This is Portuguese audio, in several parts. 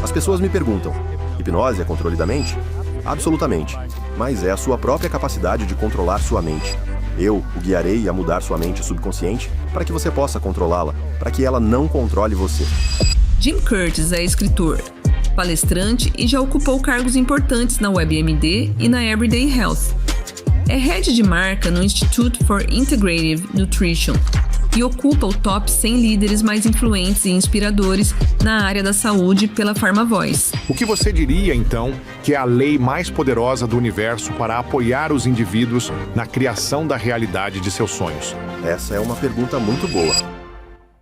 As pessoas me perguntam, hipnose é controle da mente? Absolutamente, mas é a sua própria capacidade de controlar sua mente. Eu o guiarei a mudar sua mente subconsciente para que você possa controlá-la, para que ela não controle você. Jim Curtis é escritor, palestrante e já ocupou cargos importantes na WebMD e na Everyday Health. É head de marca no Institute for Integrative Nutrition e ocupa o top 100 líderes mais influentes e inspiradores na área da saúde pela PharmaVoice. O que você diria, então, que é a lei mais poderosa do universo para apoiar os indivíduos na criação da realidade de seus sonhos? Essa é uma pergunta muito boa.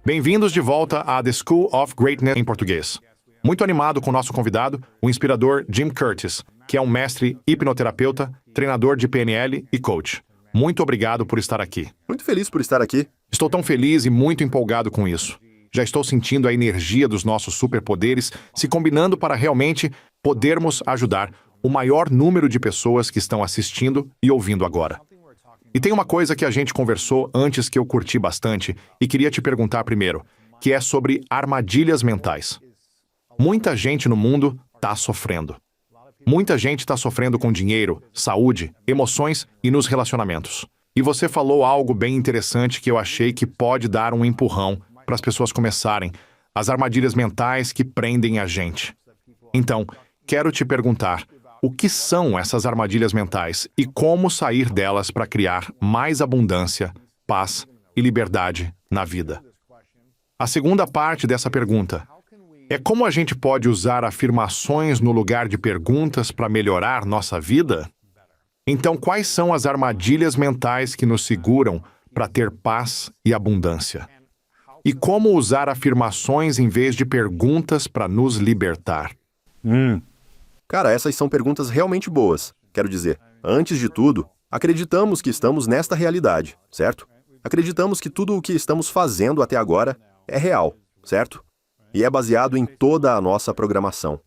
Bem-vindos de volta à The School of Greatness em português. Muito animado com o nosso convidado, o inspirador Jim Curtis, que é um mestre hipnoterapeuta, treinador de PNL e coach. Muito obrigado por estar aqui. Muito feliz por estar aqui. Estou tão feliz e muito empolgado com isso. Já estou sentindo a energia dos nossos superpoderes se combinando para realmente podermos ajudar o maior número de pessoas que estão assistindo e ouvindo agora. E tem uma coisa que a gente conversou antes que eu curti bastante e queria te perguntar primeiro, que é sobre armadilhas mentais. Muita gente no mundo está sofrendo. Muita gente está sofrendo com dinheiro, saúde, emoções e nos relacionamentos. E você falou algo bem interessante que eu achei que pode dar um empurrão para as pessoas começarem, as armadilhas mentais que prendem a gente. Então, quero te perguntar, o que são essas armadilhas mentais e como sair delas para criar mais abundância, paz e liberdade na vida? A segunda parte dessa pergunta é como a gente pode usar afirmações no lugar de perguntas para melhorar nossa vida? Então, quais são as armadilhas mentais que nos seguram para ter paz e abundância? E como usar afirmações em vez de perguntas para nos libertar? Cara, essas são perguntas realmente boas. Quero dizer, antes de tudo, acreditamos que estamos nesta realidade, certo? Acreditamos que tudo o que estamos fazendo até agora é real, certo? E é baseado em toda a nossa programação.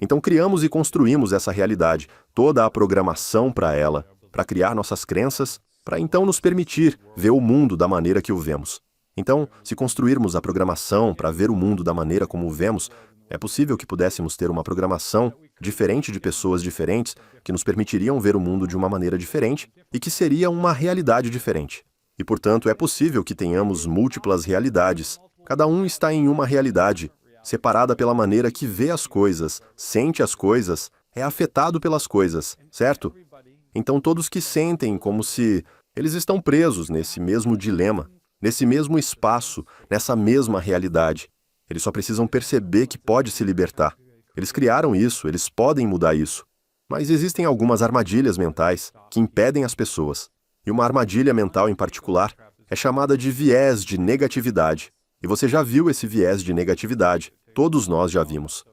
Então criamos e construímos essa realidade, toda a programação para ela, para criar nossas crenças, para então nos permitir ver o mundo da maneira que o vemos. Então, se construirmos a programação para ver o mundo da maneira como o vemos, é possível que pudéssemos ter uma programação diferente de pessoas diferentes que nos permitiriam ver o mundo de uma maneira diferente e que seria uma realidade diferente. E, portanto, é possível que tenhamos múltiplas realidades. Cada um está em uma realidade, separada pela maneira que vê as coisas, sente as coisas, é afetado pelas coisas, certo? Então todos que sentem como se eles estão presos nesse mesmo dilema, nesse mesmo espaço, nessa mesma realidade. Eles só precisam perceber que pode se libertar. Eles criaram isso, eles podem mudar isso. Mas existem algumas armadilhas mentais que impedem as pessoas. E uma armadilha mental em particular é chamada de viés de negatividade. E você já viu esse viés de negatividade. Todos nós já vimos.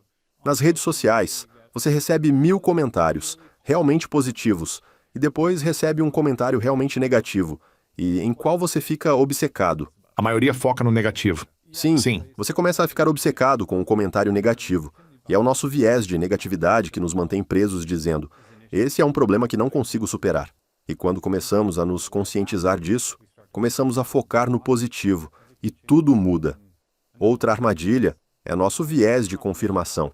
Nas redes sociais, você recebe 1000 comentários, realmente positivos, e depois recebe um comentário realmente negativo, e em qual você fica obcecado. A maioria foca no negativo. Sim, você começa a ficar obcecado com o comentário negativo. E é o nosso viés de negatividade que nos mantém presos dizendo, esse é um problema que não consigo superar. E quando começamos a nos conscientizar disso, começamos a focar no positivo, e tudo muda. Outra armadilha é nosso viés de confirmação.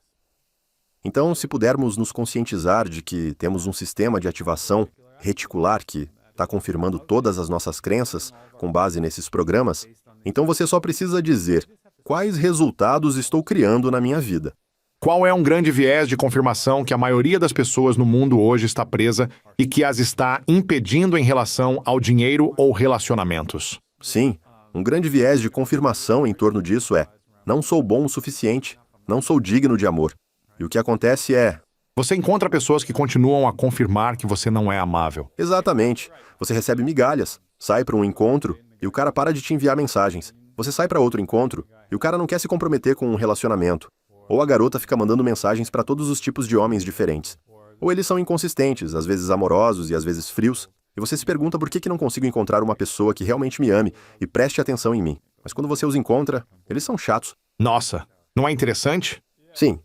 Então, se pudermos nos conscientizar de que temos um sistema de ativação reticular que está confirmando todas as nossas crenças com base nesses programas, então você só precisa dizer, quais resultados estou criando na minha vida? Qual é um grande viés de confirmação que a maioria das pessoas no mundo hoje está presa e que as está impedindo em relação ao dinheiro ou relacionamentos? Sim, um grande viés de confirmação em torno disso é, não sou bom o suficiente, não sou digno de amor. E o que acontece é... Você encontra pessoas que continuam a confirmar que você não é amável. Exatamente. Você recebe migalhas, sai para um encontro e o cara para de te enviar mensagens. Você sai para outro encontro e o cara não quer se comprometer com um relacionamento. Ou a garota fica mandando mensagens para todos os tipos de homens diferentes. Ou eles são inconsistentes, às vezes amorosos e às vezes frios. E você se pergunta por que não consigo encontrar uma pessoa que realmente me ame e preste atenção em mim. Mas quando você os encontra, eles são chatos. Nossa, não é interessante? Sim.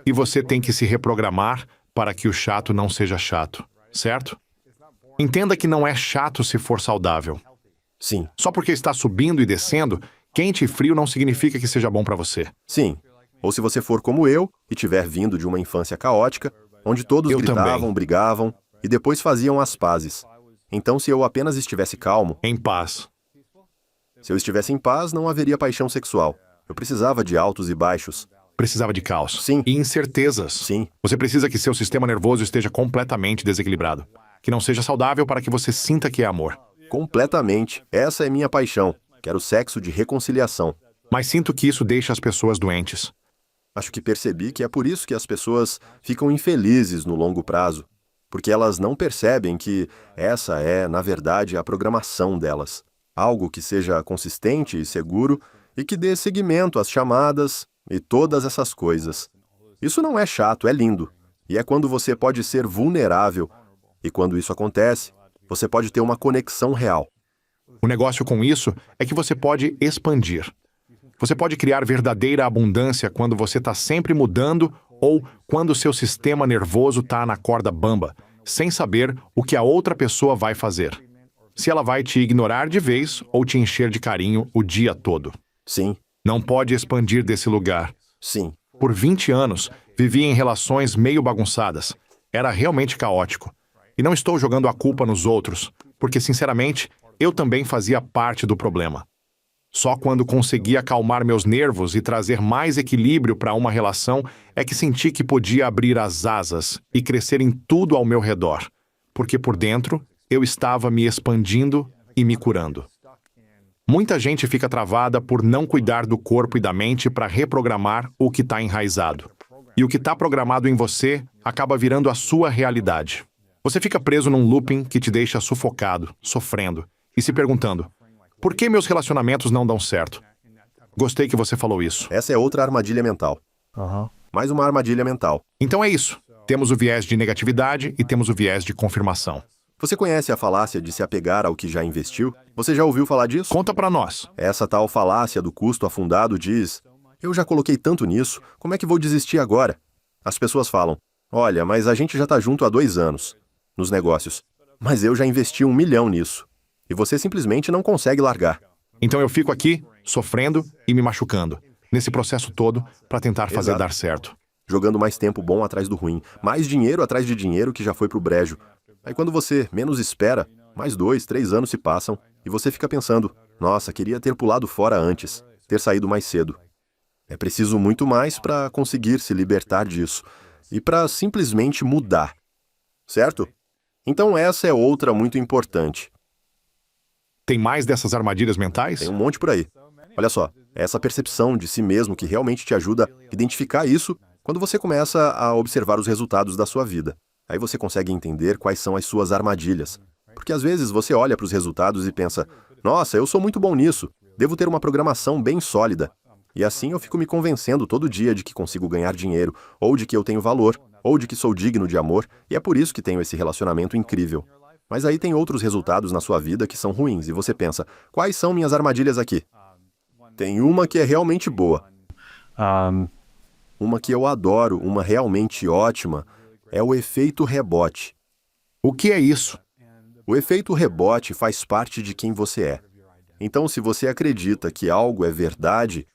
E você tem que se reprogramar para que o chato não seja chato, certo? Entenda que não é chato se for saudável. Sim. Só porque está subindo e descendo, quente e frio não significa que seja bom para você. Sim. Ou se você for como eu e tiver vindo de uma infância caótica, onde todos Eu gritavam, também. brigavam e depois faziam as pazes. Então, se eu apenas estivesse calmo, Em paz. se eu estivesse em paz, não haveria paixão sexual. Eu precisava de altos e baixos. Precisava de caos. Sim. E incertezas. Sim. Você precisa que seu sistema nervoso esteja completamente desequilibrado. Que não seja saudável para que você sinta que é amor. Completamente. Essa é minha paixão. Quero sexo de reconciliação. Mas sinto que isso deixa as pessoas doentes. Acho que percebi que é por isso que as pessoas ficam infelizes no longo prazo. Porque elas não percebem que essa é, na verdade, a programação delas. Algo que seja consistente e seguro e que dê seguimento às chamadas e todas essas coisas. Isso não é chato, é lindo. E é quando você pode ser vulnerável. E quando isso acontece, você pode ter uma conexão real. O negócio com isso é que você pode expandir. Você pode criar verdadeira abundância quando você está sempre mudando ou quando seu sistema nervoso está na corda bamba, sem saber o que a outra pessoa vai fazer. Se ela vai te ignorar de vez ou te encher de carinho o dia todo. Sim, Não pode expandir desse lugar. sim. Por 20 anos, vivi em relações meio bagunçadas. Era realmente caótico. E não estou jogando a culpa nos outros, porque, sinceramente, eu também fazia parte do problema. Só quando consegui acalmar meus nervos e trazer mais equilíbrio para uma relação é que senti que podia abrir as asas e crescer em tudo ao meu redor, porque por dentro eu estava me expandindo e me curando. Muita gente fica travada por não cuidar do corpo e da mente para reprogramar o que está enraizado. E o que está programado em você acaba virando a sua realidade. Você fica preso num looping que te deixa sufocado, sofrendo e se perguntando: por que meus relacionamentos não dão certo? Gostei que você falou isso. Essa é outra armadilha mental. Mais uma armadilha mental. Então é isso. Temos o viés de negatividade e temos o viés de confirmação. Você conhece a falácia de se apegar ao que já investiu? Você já ouviu falar disso? Conta pra nós. Essa tal falácia do custo afundado diz: eu já coloquei tanto nisso, como é que vou desistir agora? As pessoas falam: olha, mas a gente já tá junto há 2 anos nos negócios. Mas eu já investi 1 milhão nisso. E você simplesmente não consegue largar. Então eu fico aqui, sofrendo e me machucando, nesse processo todo, para tentar fazer Exato. dar certo. Jogando mais tempo bom atrás do ruim, mais dinheiro atrás de dinheiro que já foi pro brejo. Aí quando você menos espera, mais 2, 3 anos se passam e você fica pensando: nossa, queria ter pulado fora antes, ter saído mais cedo. É preciso muito mais para conseguir se libertar disso e para simplesmente mudar. Certo? Então essa é outra muito importante. Tem mais dessas armadilhas mentais? Tem um monte por aí. Olha só, é essa percepção de si mesmo que realmente te ajuda a identificar isso quando você começa a observar os resultados da sua vida. Aí você consegue entender quais são as suas armadilhas. Porque às vezes você olha para os resultados e pensa: nossa, eu sou muito bom nisso, devo ter uma programação bem sólida. E assim eu fico me convencendo todo dia de que consigo ganhar dinheiro, ou de que eu tenho valor, ou de que sou digno de amor, e é por isso que tenho esse relacionamento incrível. Mas aí tem outros resultados na sua vida que são ruins, e você pensa: quais são minhas armadilhas aqui? Tem uma que é realmente boa. Uma que eu adoro, uma realmente ótima, é o efeito rebote. O que é isso? O efeito rebote faz parte de quem você é. Então, se você acredita que algo é verdade,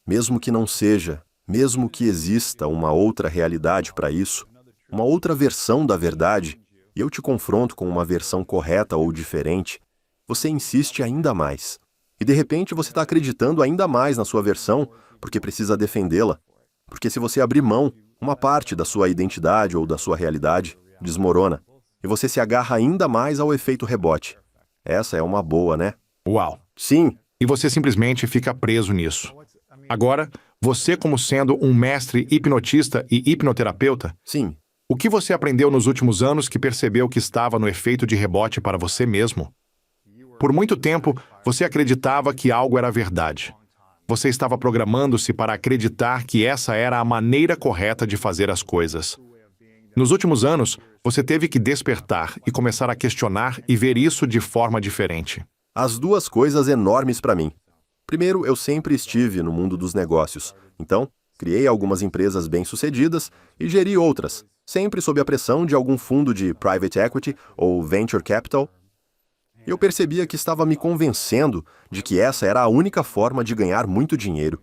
mesmo que não seja, mesmo que exista uma outra realidade para isso, uma outra versão da verdade, e eu te confronto com uma versão correta ou diferente, você insiste ainda mais. E de repente você está acreditando ainda mais na sua versão porque precisa defendê-la. Porque se você abrir mão, uma parte da sua identidade ou da sua realidade desmorona. E você se agarra ainda mais ao efeito rebote. Essa é uma boa, né? Uau! Sim, E você simplesmente fica preso nisso. Agora, você como sendo um mestre hipnotista e hipnoterapeuta, sim. o que você aprendeu nos últimos anos que percebeu que estava no efeito de rebote para você mesmo? Por muito tempo, você acreditava que algo era verdade. Você estava programando-se para acreditar que essa era a maneira correta de fazer as coisas. Nos últimos anos, você teve que despertar e começar a questionar e ver isso de forma diferente. As duas coisas enormes para mim. Primeiro, eu sempre estive no mundo dos negócios. Então, criei algumas empresas bem-sucedidas e geri outras, sempre sob a pressão de algum fundo de private equity ou venture capital. E eu percebia que estava me convencendo de que essa era a única forma de ganhar muito dinheiro.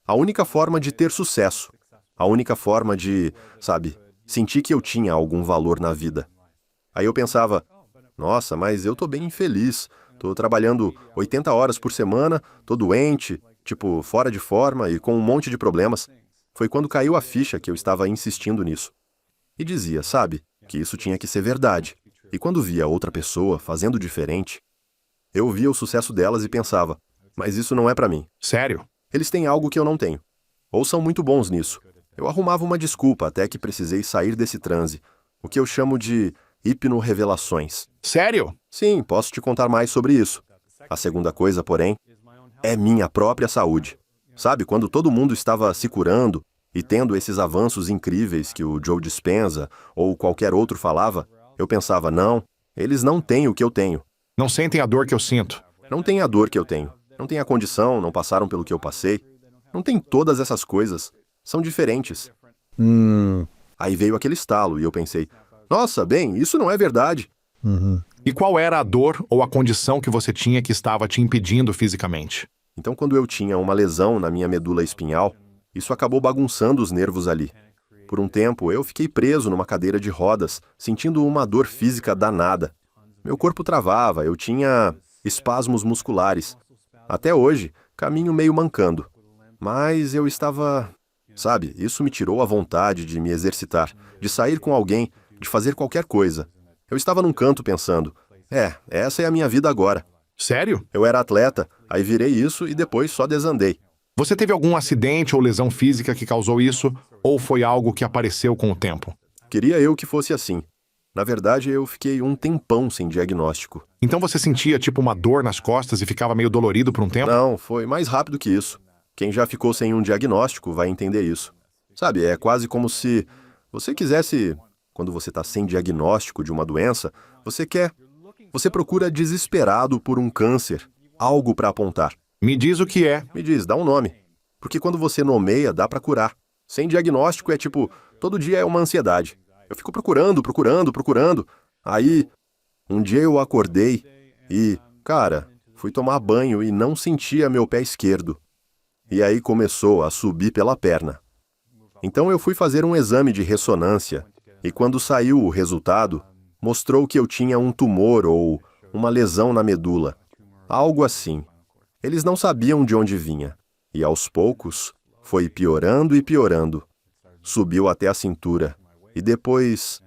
a única forma de ter sucesso. A única forma de, sabe, sentir que eu tinha algum valor na vida. Aí eu pensava, nossa, mas eu tô bem infeliz. Tô trabalhando 80 horas por semana, tô doente, tipo, fora de forma e com um monte de problemas. Foi quando caiu a ficha que eu estava insistindo nisso. E dizia, sabe, que isso tinha que ser verdade. E quando via outra pessoa fazendo diferente, eu via o sucesso delas e pensava, mas isso não é pra mim. Sério? Eles têm algo que eu não tenho. Ou são muito bons nisso. Eu arrumava uma desculpa até que precisei sair desse transe, o que eu chamo de hipno-revelações. Sério? Sim, posso te contar mais sobre isso. A segunda coisa, porém, é minha própria saúde. Sabe, quando todo mundo estava se curando e tendo esses avanços incríveis que o Joe Dispenza ou qualquer outro falava, eu pensava, não, eles não têm o que eu tenho. Não sentem a dor que eu sinto. Não têm a dor que eu tenho. Não têm a condição, não passaram pelo que eu passei. Não tem todas essas coisas. São diferentes. Aí veio aquele estalo e eu pensei, nossa, bem, isso não é verdade. E qual era a dor ou a condição que você tinha que estava te impedindo fisicamente? Então, quando eu tinha uma lesão na minha medula espinhal, isso acabou bagunçando os nervos ali. Por um tempo, eu fiquei preso numa cadeira de rodas, sentindo uma dor física danada. Meu corpo travava, eu tinha espasmos musculares. Até hoje, caminho meio mancando. Mas eu estava... Sabe, isso me tirou a vontade de me exercitar, de sair com alguém, de fazer qualquer coisa. Eu estava num canto pensando, essa é a minha vida agora. Sério? Eu era atleta, aí virei isso e depois só desandei. Você teve algum acidente ou lesão física que causou isso, ou foi algo que apareceu com o tempo? Queria eu que fosse assim. Na verdade, eu fiquei um tempão sem diagnóstico. Então você sentia tipo uma dor nas costas e ficava meio dolorido por um tempo? Não, foi mais rápido que isso. Quem já ficou sem um diagnóstico vai entender isso. Sabe, é quase como se você quisesse... Quando você está sem diagnóstico de uma doença, você procura desesperado por um câncer, algo para apontar. Me diz o que é. Me diz, dá um nome. Porque quando você nomeia, dá para curar. Sem diagnóstico é tipo, todo dia é uma ansiedade. Eu fico procurando. Aí, um dia eu acordei e, cara, fui tomar banho e não sentia meu pé esquerdo. E aí começou a subir pela perna. Então eu fui fazer um exame de ressonância e quando saiu o resultado, mostrou que eu tinha um tumor ou uma lesão na medula. Algo assim. Eles não sabiam de onde vinha. E aos poucos, foi piorando e piorando. Subiu até a cintura. E depois,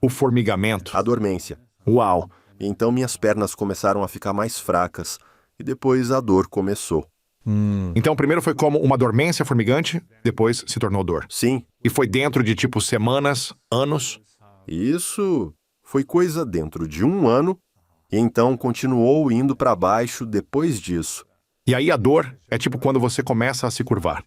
O formigamento. a dormência. Uau. E então minhas pernas começaram a ficar mais fracas. E depois a dor começou. Então primeiro foi como uma dormência formigante, depois se tornou dor. Sim, E foi dentro de tipo semanas, anos. isso foi coisa dentro de um ano. E então continuou indo para baixo depois disso. E aí a dor é tipo quando você começa a se curvar.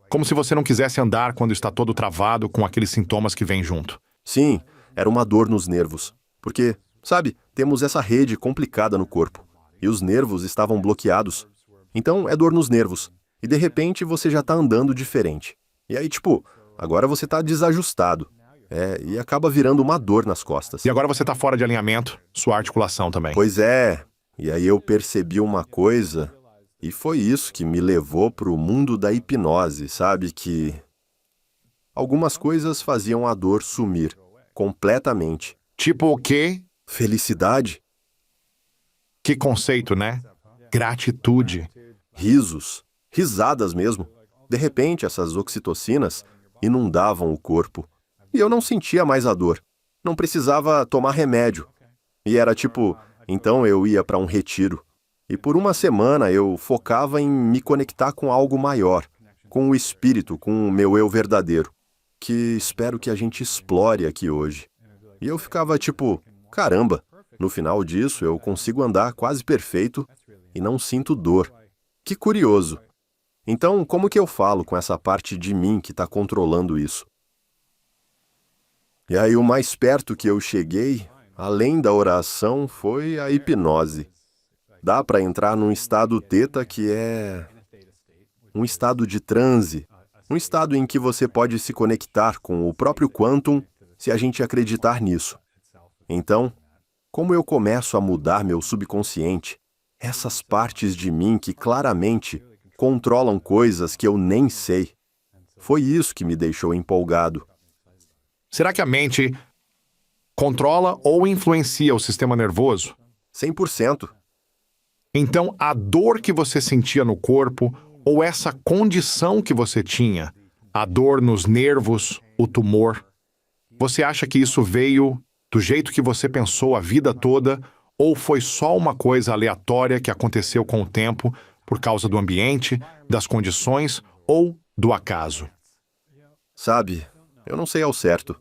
Como se você não quisesse andar quando está todo travado com aqueles sintomas que vêm junto. Sim, era uma dor nos nervos. Porque, sabe, temos essa rede complicada no corpo. E os nervos estavam bloqueados. Então é dor nos nervos. E de repente você já está andando diferente. E aí, tipo, agora você está desajustado. E acaba virando uma dor nas costas. E agora você está fora de alinhamento, sua articulação também. Pois é. E aí eu percebi uma coisa. E foi isso que me levou para o mundo da hipnose, sabe? Que algumas coisas faziam a dor sumir completamente. Tipo o quê? Felicidade, Que conceito, né? Gratitude. risos, risadas mesmo. De repente, essas oxitocinas inundavam o corpo. E eu não sentia mais a dor. Não precisava tomar remédio. E era tipo, então eu ia para um retiro. E por uma semana eu focava em me conectar com algo maior, com o espírito, com o meu eu verdadeiro, que espero que a gente explore aqui hoje. E eu ficava tipo, caramba, no final disso eu consigo andar quase perfeito e não sinto dor. Que curioso. Então, como que eu falo com essa parte de mim que está controlando isso? E aí o mais perto que eu cheguei, além da oração, foi a hipnose. Dá para entrar num estado teta que é um estado de transe, um estado em que você pode se conectar com o próprio quantum se a gente acreditar nisso. Então, como eu começo a mudar meu subconsciente, essas partes de mim que claramente controlam coisas que eu nem sei. Foi isso que me deixou empolgado. Será que a mente controla ou influencia o sistema nervoso? 100%. Então, a dor que você sentia no corpo, ou essa condição que você tinha, a dor nos nervos, o tumor, você acha que isso veio do jeito que você pensou a vida toda, ou foi só uma coisa aleatória que aconteceu com o tempo por causa do ambiente, das condições ou do acaso? Sabe, eu não sei ao certo.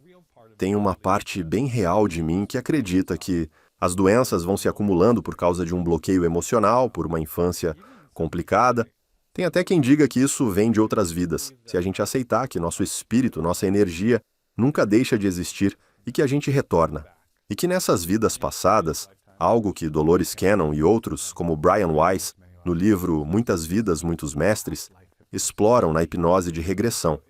Tem uma parte bem real de mim que acredita que as doenças vão se acumulando por causa de um bloqueio emocional, por uma infância complicada. Tem até quem diga que isso vem de outras vidas, se a gente aceitar que nosso espírito, nossa energia, nunca deixa de existir e que a gente retorna. E que nessas vidas passadas, algo que Dolores Cannon e outros, como Brian Weiss, no livro Muitas Vidas, Muitos Mestres, exploram na hipnose de regressão.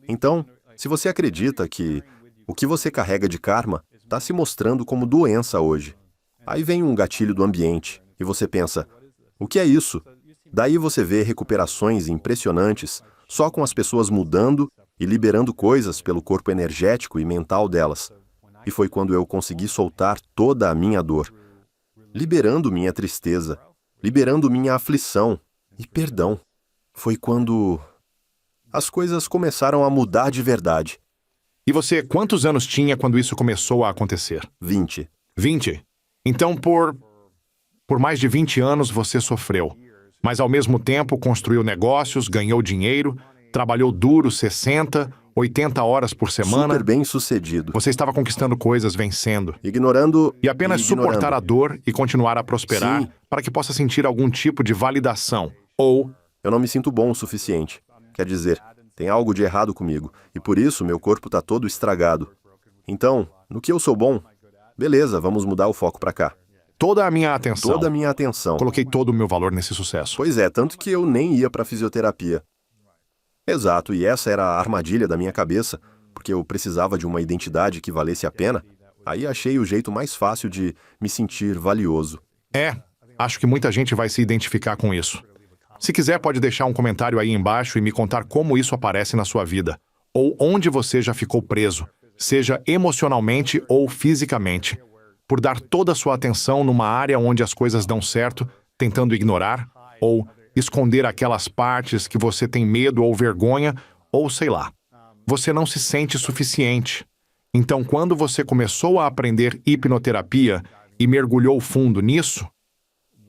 Então, se você acredita que o que você carrega de karma está se mostrando como doença hoje, aí vem um gatilho do ambiente e você pensa, o que é isso? Daí você vê recuperações impressionantes só com as pessoas mudando e liberando coisas pelo corpo energético e mental delas. E foi quando eu consegui soltar toda a minha dor, liberando minha tristeza, liberando minha aflição e perdão. Foi quando as coisas começaram a mudar de verdade. E você, quantos anos tinha quando isso começou a acontecer? 20. 20? Então, por mais de 20 anos você sofreu, mas ao mesmo tempo construiu negócios, ganhou dinheiro, trabalhou duro 60, 80 horas por semana. Super bem sucedido. Você estava conquistando coisas, vencendo. Ignorando E apenas suportar a dor e continuar a prosperar Sim. para que possa sentir algum tipo de validação. Ou, Eu não me sinto bom o suficiente. Quer dizer, tem algo de errado comigo, e por isso meu corpo está todo estragado. Então, no que eu sou bom? Beleza, vamos mudar o foco para cá. toda a minha atenção. Toda a minha atenção. Coloquei todo o meu valor nesse sucesso. Pois é, tanto que eu nem ia para fisioterapia. Exato, e essa era a armadilha da minha cabeça, porque eu precisava de uma identidade que valesse a pena. Aí achei o jeito mais fácil de me sentir valioso. Acho que muita gente vai se identificar com isso. Se quiser, pode deixar um comentário aí embaixo e me contar como isso aparece na sua vida, ou onde você já ficou preso, seja emocionalmente ou fisicamente, por dar toda a sua atenção numa área onde as coisas dão certo, tentando ignorar, ou esconder aquelas partes que você tem medo ou vergonha, ou sei lá. Você não se sente suficiente. Então, quando você começou a aprender hipnoterapia e mergulhou fundo nisso,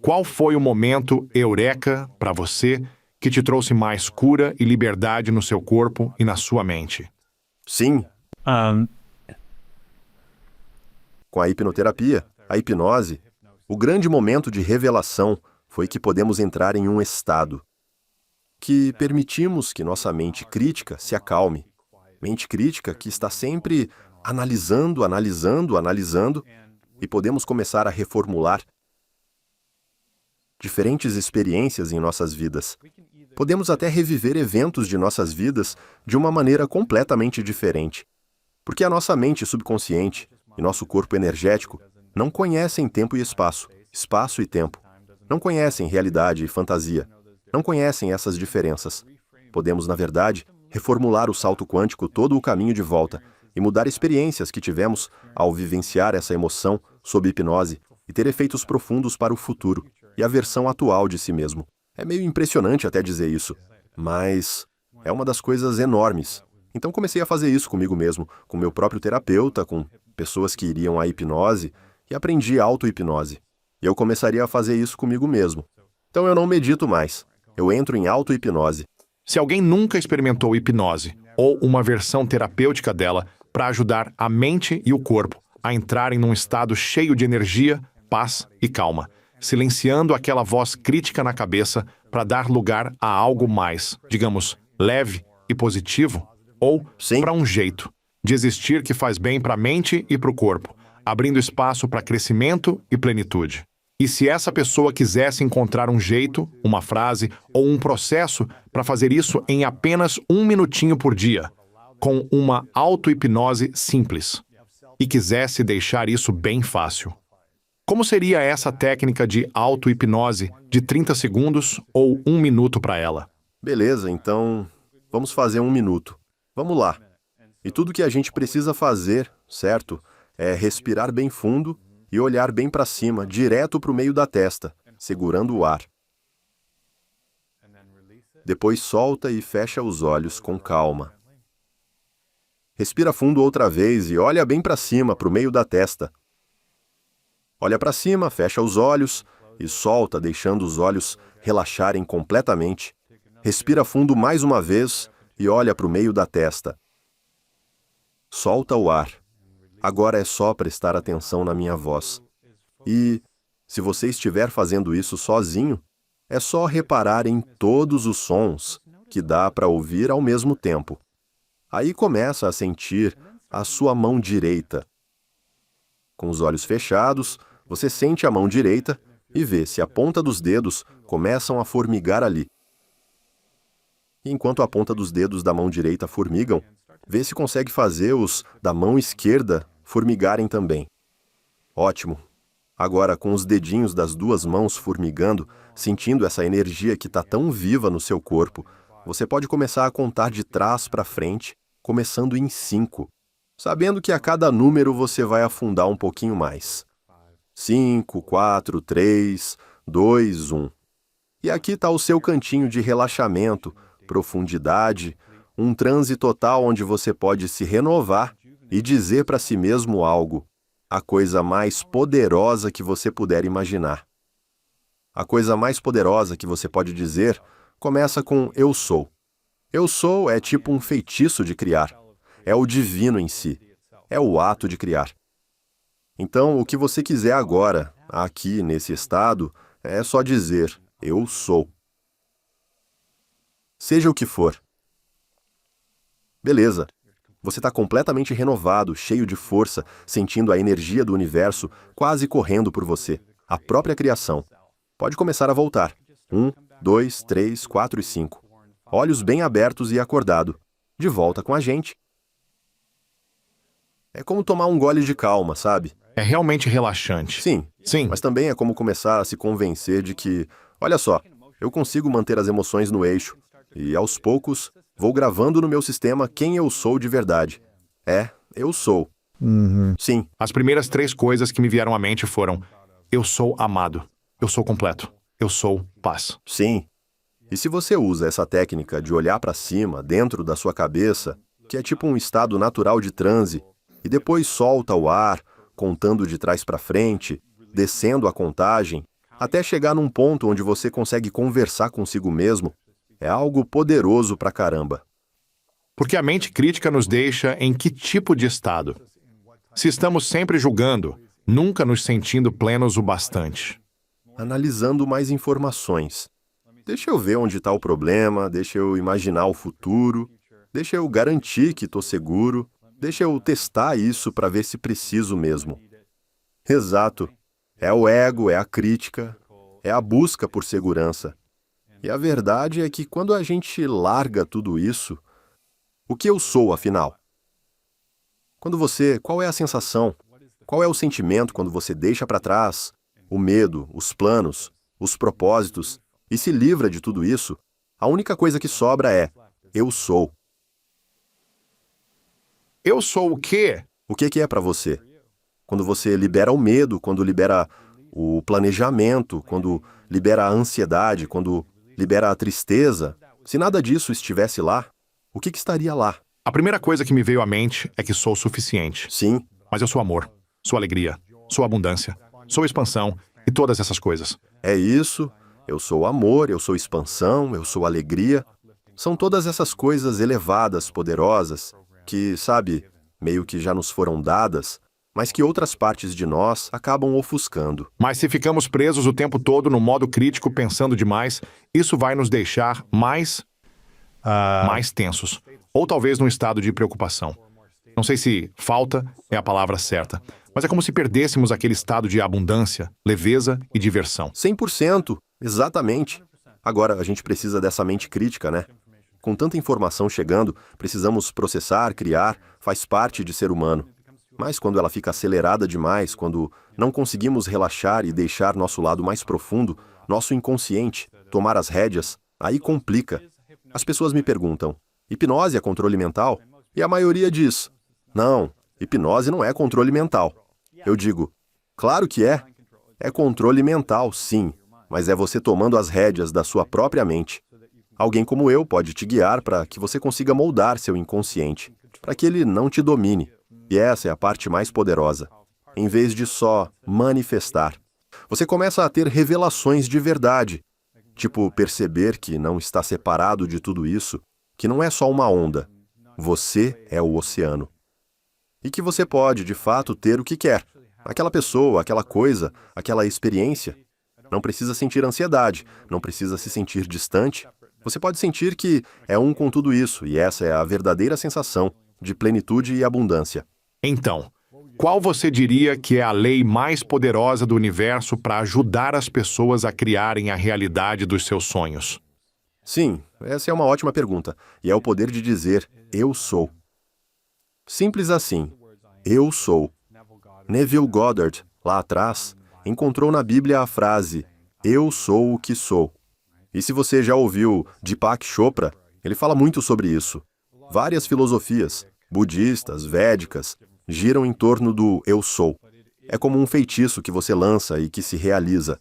qual foi o momento eureka para você que te trouxe mais cura e liberdade no seu corpo e na sua mente? Sim, com a hipnoterapia, a hipnose, o grande momento de revelação foi que podemos entrar em um estado que permitimos que nossa mente crítica se acalme. Mente crítica que está sempre analisando, e podemos começar a reformular diferentes experiências em nossas vidas. Podemos até reviver eventos de nossas vidas de uma maneira completamente diferente. Porque a nossa mente subconsciente e nosso corpo energético não conhecem tempo e espaço, espaço e tempo. Não conhecem realidade e fantasia. Não conhecem essas diferenças. Podemos, na verdade, reformular o salto quântico todo o caminho de volta e mudar experiências que tivemos ao vivenciar essa emoção sob hipnose e ter efeitos profundos para o futuro e a versão atual de si mesmo. É meio impressionante até dizer isso, mas é uma das coisas enormes. Então comecei a fazer isso comigo mesmo, com meu próprio terapeuta, com pessoas que iriam à hipnose, e aprendi auto-hipnose. E eu começaria a fazer isso comigo mesmo. Então eu não medito mais. Eu entro em auto-hipnose. Se alguém nunca experimentou hipnose, ou uma versão terapêutica dela, para ajudar a mente e o corpo a entrarem num estado cheio de energia, paz e calma, silenciando aquela voz crítica na cabeça para dar lugar a algo mais, digamos, leve e positivo, ou para um jeito de existir que faz bem para a mente e para o corpo, abrindo espaço para crescimento e plenitude. E se essa pessoa quisesse encontrar um jeito, uma frase ou um processo para fazer isso em apenas 1 minutinho por dia, com uma auto-hipnose simples, e quisesse deixar isso bem fácil, como seria essa técnica de auto-hipnose de 30 segundos ou 1 minuto para ela? Beleza, então vamos fazer 1 minuto. Vamos lá. E tudo que a gente precisa fazer, certo? É respirar bem fundo e olhar bem para cima, direto para o meio da testa, segurando o ar. Depois solta e fecha os olhos com calma. Respira fundo outra vez e olha bem para cima, para o meio da testa. Olha para cima, fecha os olhos e solta, deixando os olhos relaxarem completamente. Respira fundo mais uma vez e olha para o meio da testa. Solta o ar. Agora é só prestar atenção na minha voz. E, se você estiver fazendo isso sozinho, é só reparar em todos os sons que dá para ouvir ao mesmo tempo. Aí começa a sentir a sua mão direita. Com os olhos fechados, você sente a mão direita e vê se a ponta dos dedos começam a formigar ali. E enquanto a ponta dos dedos da mão direita formigam, vê se consegue fazer os da mão esquerda formigarem também. Ótimo! Agora, com os dedinhos das duas mãos formigando, sentindo essa energia que está tão viva no seu corpo, você pode começar a contar de trás para frente, começando em 5, sabendo que a cada número você vai afundar um pouquinho mais. 5, 4, 3, 2, 1. E aqui está o seu cantinho de relaxamento, profundidade, um transe total onde você pode se renovar e dizer para si mesmo algo, a coisa mais poderosa que você puder imaginar. A coisa mais poderosa que você pode dizer começa com eu sou. Eu sou é tipo um feitiço de criar. É o divino em si. É o ato de criar. Então, o que você quiser agora, aqui nesse estado, é só dizer eu sou. Seja o que for. Beleza. Você está completamente renovado, cheio de força, sentindo a energia do universo quase correndo por você, a própria criação. Pode começar a voltar. 1, 2, 3, 4 e 5. Olhos bem abertos e acordado. De volta com a gente. É como tomar um gole de calma, sabe? É realmente relaxante. Sim. Sim. Mas também é como começar a se convencer de que, olha só, eu consigo manter as emoções no eixo. E, aos poucos, vou gravando no meu sistema quem eu sou de verdade. Eu sou. Sim. As primeiras 3 coisas que me vieram à mente foram: eu sou amado, eu sou completo, eu sou paz. Sim. E se você usa essa técnica de olhar para cima, dentro da sua cabeça, que é tipo um estado natural de transe, e depois solta o ar, contando de trás para frente, descendo a contagem, até chegar num ponto onde você consegue conversar consigo mesmo, é algo poderoso pra caramba. Porque a mente crítica nos deixa em que tipo de estado? Se estamos sempre julgando, nunca nos sentindo plenos o bastante. Analisando mais informações. Deixa eu ver onde está o problema, deixa eu imaginar o futuro, deixa eu garantir que estou seguro, deixa eu testar isso para ver se preciso mesmo. Exato. É o ego, é a crítica, é a busca por segurança. E a verdade é que quando a gente larga tudo isso, o que eu sou, afinal? Qual é a sensação? Qual é o sentimento quando você deixa para trás o medo, os planos, os propósitos e se livra de tudo isso? A única coisa que sobra é eu sou. Eu sou o quê? O que é para você? Quando você libera o medo, quando libera o planejamento, quando libera a ansiedade, quando libera a tristeza, se nada disso estivesse lá, o que estaria lá? A primeira coisa que me veio à mente é que sou suficiente. Sim. Mas eu sou amor, sou alegria, sou abundância, sou expansão e todas essas coisas. É isso, eu sou amor, eu sou expansão, eu sou alegria. São todas essas coisas elevadas, poderosas, que, sabe, meio que já nos foram dadas, mas que outras partes de nós acabam ofuscando. Mas se ficamos presos o tempo todo no modo crítico, pensando demais, isso vai nos deixar mais tensos. Ou talvez num estado de preocupação. Não sei se falta é a palavra certa, mas é como se perdêssemos aquele estado de abundância, leveza e diversão. 100%, exatamente. Agora, a gente precisa dessa mente crítica, né? Com tanta informação chegando, precisamos processar, criar, faz parte de ser humano. Mas quando ela fica acelerada demais, quando não conseguimos relaxar e deixar nosso lado mais profundo, nosso inconsciente, tomar as rédeas, aí complica. As pessoas me perguntam, hipnose é controle mental? E a maioria diz, não, hipnose não é controle mental. Eu digo, claro que é. É controle mental, sim, mas é você tomando as rédeas da sua própria mente. Alguém como eu pode te guiar para que você consiga moldar seu inconsciente, para que ele não te domine. E essa é a parte mais poderosa. Em vez de só manifestar, você começa a ter revelações de verdade. Tipo, perceber que não está separado de tudo isso, que não é só uma onda. Você é o oceano. E que você pode, de fato, ter o que quer. Aquela pessoa, aquela coisa, aquela experiência. Não precisa sentir ansiedade, não precisa se sentir distante. Você pode sentir que é um com tudo isso, e essa é a verdadeira sensação de plenitude e abundância. Então, qual você diria que é a lei mais poderosa do universo para ajudar as pessoas a criarem a realidade dos seus sonhos? Sim, essa é uma ótima pergunta, e é o poder de dizer, eu sou. Simples assim, eu sou. Neville Goddard, lá atrás, encontrou na Bíblia a frase, eu sou o que sou. E se você já ouviu Deepak Chopra, ele fala muito sobre isso. Várias filosofias, budistas, védicas, giram em torno do eu sou. É como um feitiço que você lança e que se realiza.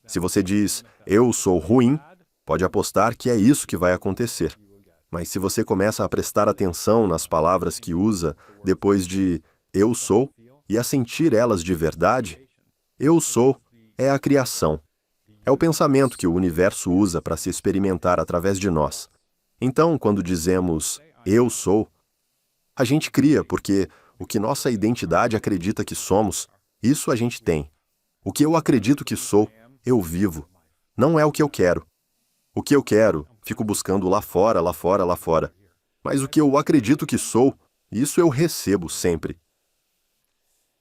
Se você diz, eu sou ruim, pode apostar que é isso que vai acontecer. Mas se você começa a prestar atenção nas palavras que usa depois de eu sou e a sentir elas de verdade, eu sou é a criação. É o pensamento que o universo usa para se experimentar através de nós. Então, quando dizemos eu sou, a gente cria porque o que nossa identidade acredita que somos, isso a gente tem. O que eu acredito que sou, eu vivo. Não é o que eu quero. O que eu quero, fico buscando lá fora, lá fora, lá fora. Mas o que eu acredito que sou, isso eu recebo sempre.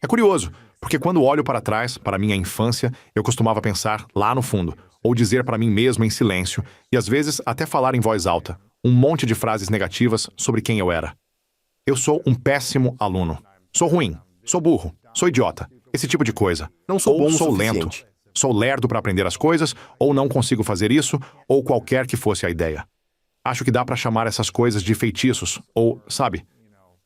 É curioso, porque quando olho para trás, para minha infância, eu costumava pensar lá no fundo, ou dizer para mim mesmo em silêncio, e às vezes até falar em voz alta, um monte de frases negativas sobre quem eu era. Eu sou um péssimo aluno. Sou ruim. Sou burro. Sou idiota. Esse tipo de coisa. Não sou bom o sou suficiente. lento. Sou lerdo para aprender as coisas, ou não consigo fazer isso, ou qualquer que fosse a ideia. Acho que dá para chamar essas coisas de feitiços, ou, sabe,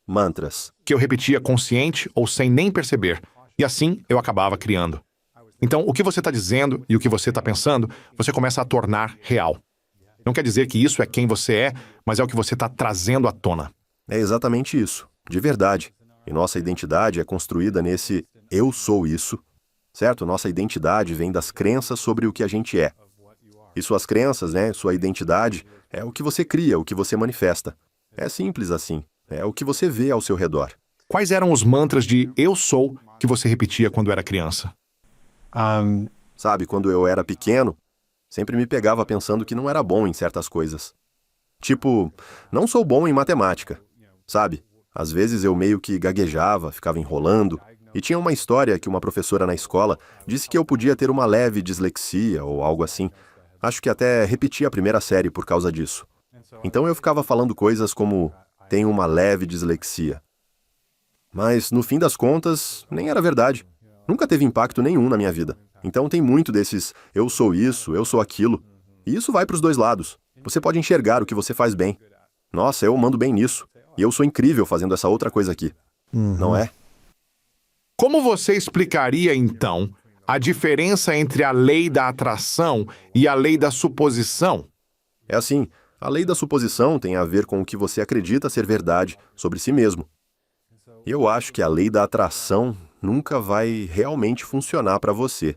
Mantras. que eu repetia consciente ou sem nem perceber, e assim eu acabava criando. Então, o que você está dizendo e o que você está pensando, você começa a tornar real. Não quer dizer que isso é quem você é, mas é o que você está trazendo à tona. É exatamente isso, de verdade. E nossa identidade é construída nesse eu sou isso, certo? Nossa identidade vem das crenças sobre o que a gente é. E suas crenças, sua identidade, é o que você cria, o que você manifesta. É simples assim. É o que você vê ao seu redor. Quais eram os mantras de eu sou que você repetia quando era criança? Sabe, quando eu era pequeno, sempre me pegava pensando que não era bom em certas coisas. Tipo, não sou bom em matemática, sabe? Às vezes eu meio que gaguejava, ficava enrolando, e tinha uma história que uma professora na escola disse que eu podia ter uma leve dislexia ou algo assim. Acho que até repeti a primeira série por causa disso. Então eu ficava falando coisas como, tenho uma leve dislexia. Mas, no fim das contas, nem era verdade. Nunca teve impacto nenhum na minha vida. Então tem muito desses, eu sou isso, eu sou aquilo. E isso vai para os dois lados. Você pode enxergar o que você faz bem. Nossa, eu mando bem nisso. E eu sou incrível fazendo essa outra coisa aqui. Não é? Como você explicaria, então, a diferença entre a lei da atração e a lei da suposição? É assim, a lei da suposição tem a ver com o que você acredita ser verdade sobre si mesmo. E eu acho que a lei da atração nunca vai realmente funcionar para você.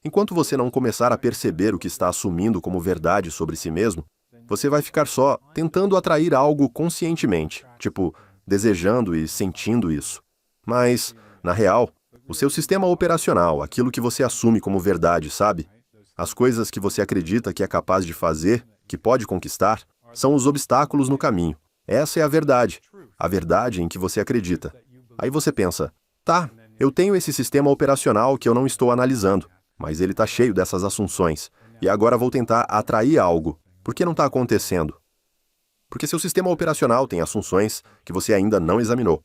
Enquanto você não começar a perceber o que está assumindo como verdade sobre si mesmo, você vai ficar só tentando atrair algo conscientemente, tipo, desejando e sentindo isso. Mas, na real, o seu sistema operacional, aquilo que você assume como verdade, sabe? As coisas que você acredita que é capaz de fazer, que pode conquistar, são os obstáculos no caminho. Essa é a verdade em que você acredita. Aí você pensa, tá, eu tenho esse sistema operacional que eu não estou analisando, mas ele está cheio dessas assunções, e agora vou tentar atrair algo. Por que não está acontecendo? Porque seu sistema operacional tem assunções que você ainda não examinou.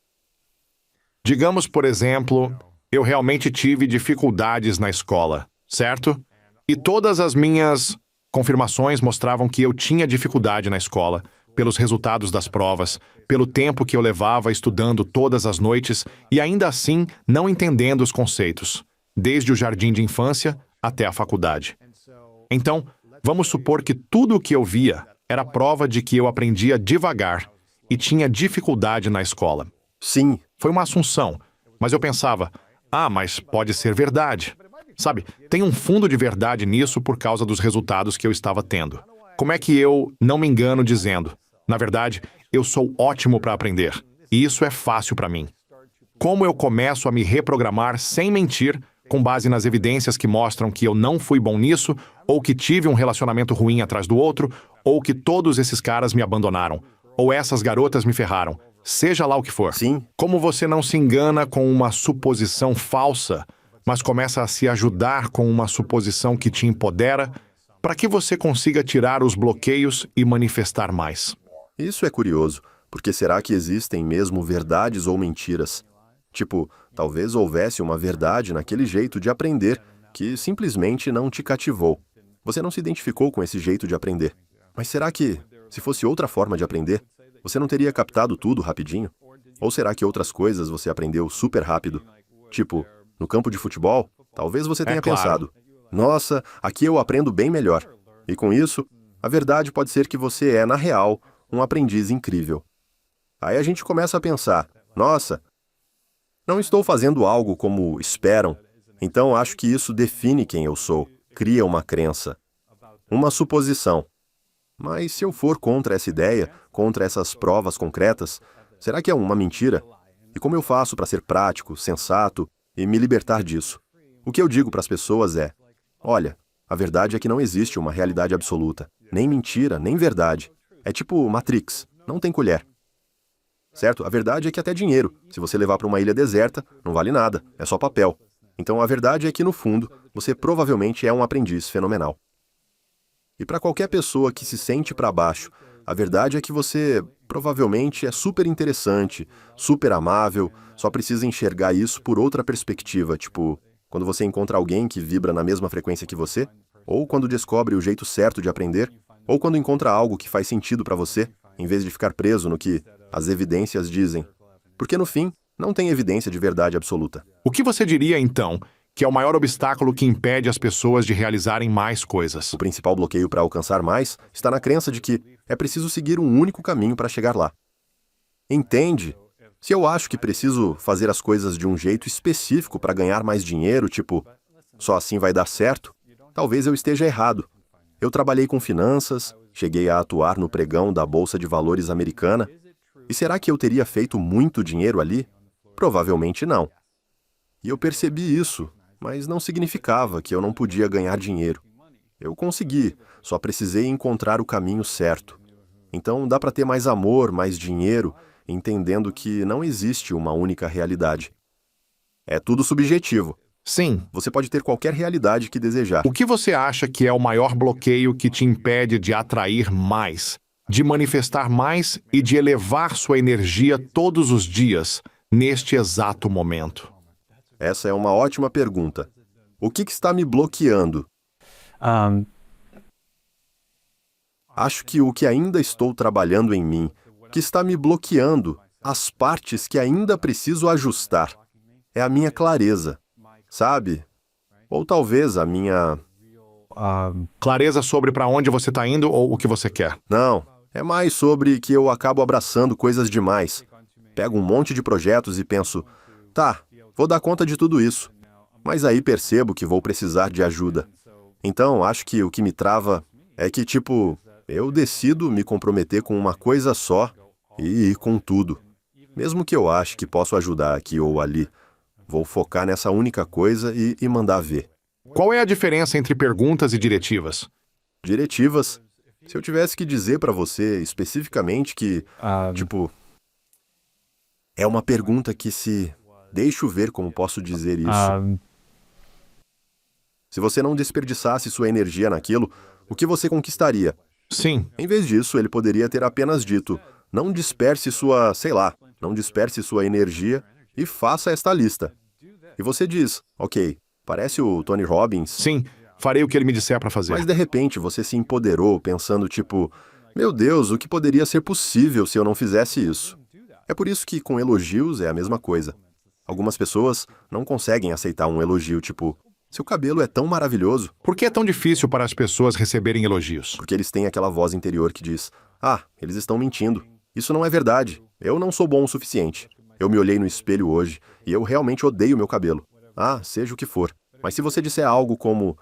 Digamos, por exemplo, eu realmente tive dificuldades na escola, certo? E todas as minhas Confirmações mostravam que eu tinha dificuldade na escola, pelos resultados das provas, pelo tempo que eu levava estudando todas as noites e ainda assim não entendendo os conceitos, desde o jardim de infância até a faculdade. Então, vamos supor que tudo o que eu via era prova de que eu aprendia devagar e tinha dificuldade na escola. Sim, Foi uma assunção, mas eu pensava, mas pode ser verdade. Sabe, tem um fundo de verdade nisso por causa dos resultados que eu estava tendo. Como é que eu não me engano dizendo, na verdade, eu sou ótimo para aprender, e isso é fácil para mim. Como eu começo a me reprogramar sem mentir, com base nas evidências que mostram que eu não fui bom nisso, ou que tive um relacionamento ruim atrás do outro, ou que todos esses caras me abandonaram, ou essas garotas me ferraram, seja lá o que for. sim, Como você não se engana com uma suposição falsa, mas começa a se ajudar com uma suposição que te empodera, para que você consiga tirar os bloqueios e manifestar mais. isso é curioso, porque será que existem mesmo verdades ou mentiras? Tipo, talvez houvesse uma verdade naquele jeito de aprender que simplesmente não te cativou. Você não se identificou com esse jeito de aprender. Mas será que, se fosse outra forma de aprender, você não teria captado tudo rapidinho? Ou será que outras coisas você aprendeu super rápido? Tipo, no campo de futebol, talvez você tenha claro. pensado, nossa, aqui eu aprendo bem melhor. E com isso, a verdade pode ser que você é, na real, um aprendiz incrível. Aí a gente começa a pensar, nossa, não estou fazendo algo como esperam, então acho que isso define quem eu sou, cria uma crença, uma suposição. Mas se eu for contra essa ideia, contra essas provas concretas, será que é uma mentira? E como eu faço para ser prático, sensato e me libertar disso? O que eu digo para as pessoas é, olha, a verdade é que não existe uma realidade absoluta, nem mentira, nem verdade. É tipo Matrix, não tem colher. Certo? A verdade é que até dinheiro, se você levar para uma ilha deserta, não vale nada, é só papel. Então a verdade é que, no fundo, você provavelmente é um aprendiz fenomenal. E para qualquer pessoa que se sente para baixo, a verdade é que você provavelmente é super interessante, super amável, só precisa enxergar isso por outra perspectiva, tipo, quando você encontra alguém que vibra na mesma frequência que você, ou quando descobre o jeito certo de aprender, ou quando encontra algo que faz sentido para você, em vez de ficar preso no que as evidências dizem. Porque no fim, não tem evidência de verdade absoluta. O que você diria, então, que é o maior obstáculo que impede as pessoas de realizarem mais coisas? O principal bloqueio para alcançar mais está na crença de que é preciso seguir um único caminho para chegar lá. Entende? Se eu acho que preciso fazer as coisas de um jeito específico para ganhar mais dinheiro, tipo, só assim vai dar certo, talvez eu esteja errado. Eu trabalhei com finanças, cheguei a atuar no pregão da Bolsa de Valores americana, e será que eu teria feito muito dinheiro ali? Provavelmente não. E eu percebi isso, mas não significava que eu não podia ganhar dinheiro. Eu consegui, só precisei encontrar o caminho certo. Então dá para ter mais amor, mais dinheiro, entendendo que não existe uma única realidade. É tudo subjetivo. Sim. Você pode ter qualquer realidade que desejar. O que você acha que é o maior bloqueio que te impede de atrair mais, de manifestar mais e de elevar sua energia todos os dias, neste exato momento? Essa é uma ótima pergunta. O que está me bloqueando? Acho que o que ainda estou trabalhando em mim, que está me bloqueando, as partes que ainda preciso ajustar, é a minha clareza, sabe? Ou talvez a minha... Clareza sobre para onde você está indo ou o que você quer? Não, é mais sobre que eu acabo abraçando coisas demais. Pego um monte de projetos e penso, tá, vou dar conta de tudo isso. Mas aí percebo que vou precisar de ajuda. Então, acho que o que me trava é que, tipo, eu decido me comprometer com uma coisa só e ir com tudo. Mesmo que eu ache que posso ajudar aqui ou ali, vou focar nessa única coisa e mandar ver. Qual é a diferença entre perguntas e diretivas? Diretivas. Se eu tivesse que dizer pra você especificamente que, tipo, é uma pergunta que se... Deixa eu ver como posso dizer isso. Se você não desperdiçasse sua energia naquilo, o que você conquistaria? Sim. Em vez disso, ele poderia ter apenas dito, não disperse sua, sei lá, não disperse sua energia e faça esta lista. E você diz, ok, parece o Tony Robbins. Sim, farei o que ele me disser para fazer. Mas de repente você se empoderou pensando tipo, meu Deus, o que poderia ser possível se eu não fizesse isso? É por isso que com elogios é a mesma coisa. Algumas pessoas não conseguem aceitar um elogio tipo, seu cabelo é tão maravilhoso, Por que é tão difícil para as pessoas receberem elogios? porque eles têm aquela voz interior que diz, ah, eles estão mentindo. Isso não é verdade. Eu não sou bom o suficiente. Eu me olhei no espelho hoje e eu realmente odeio meu cabelo. Ah, seja o que for. Mas se você disser algo como,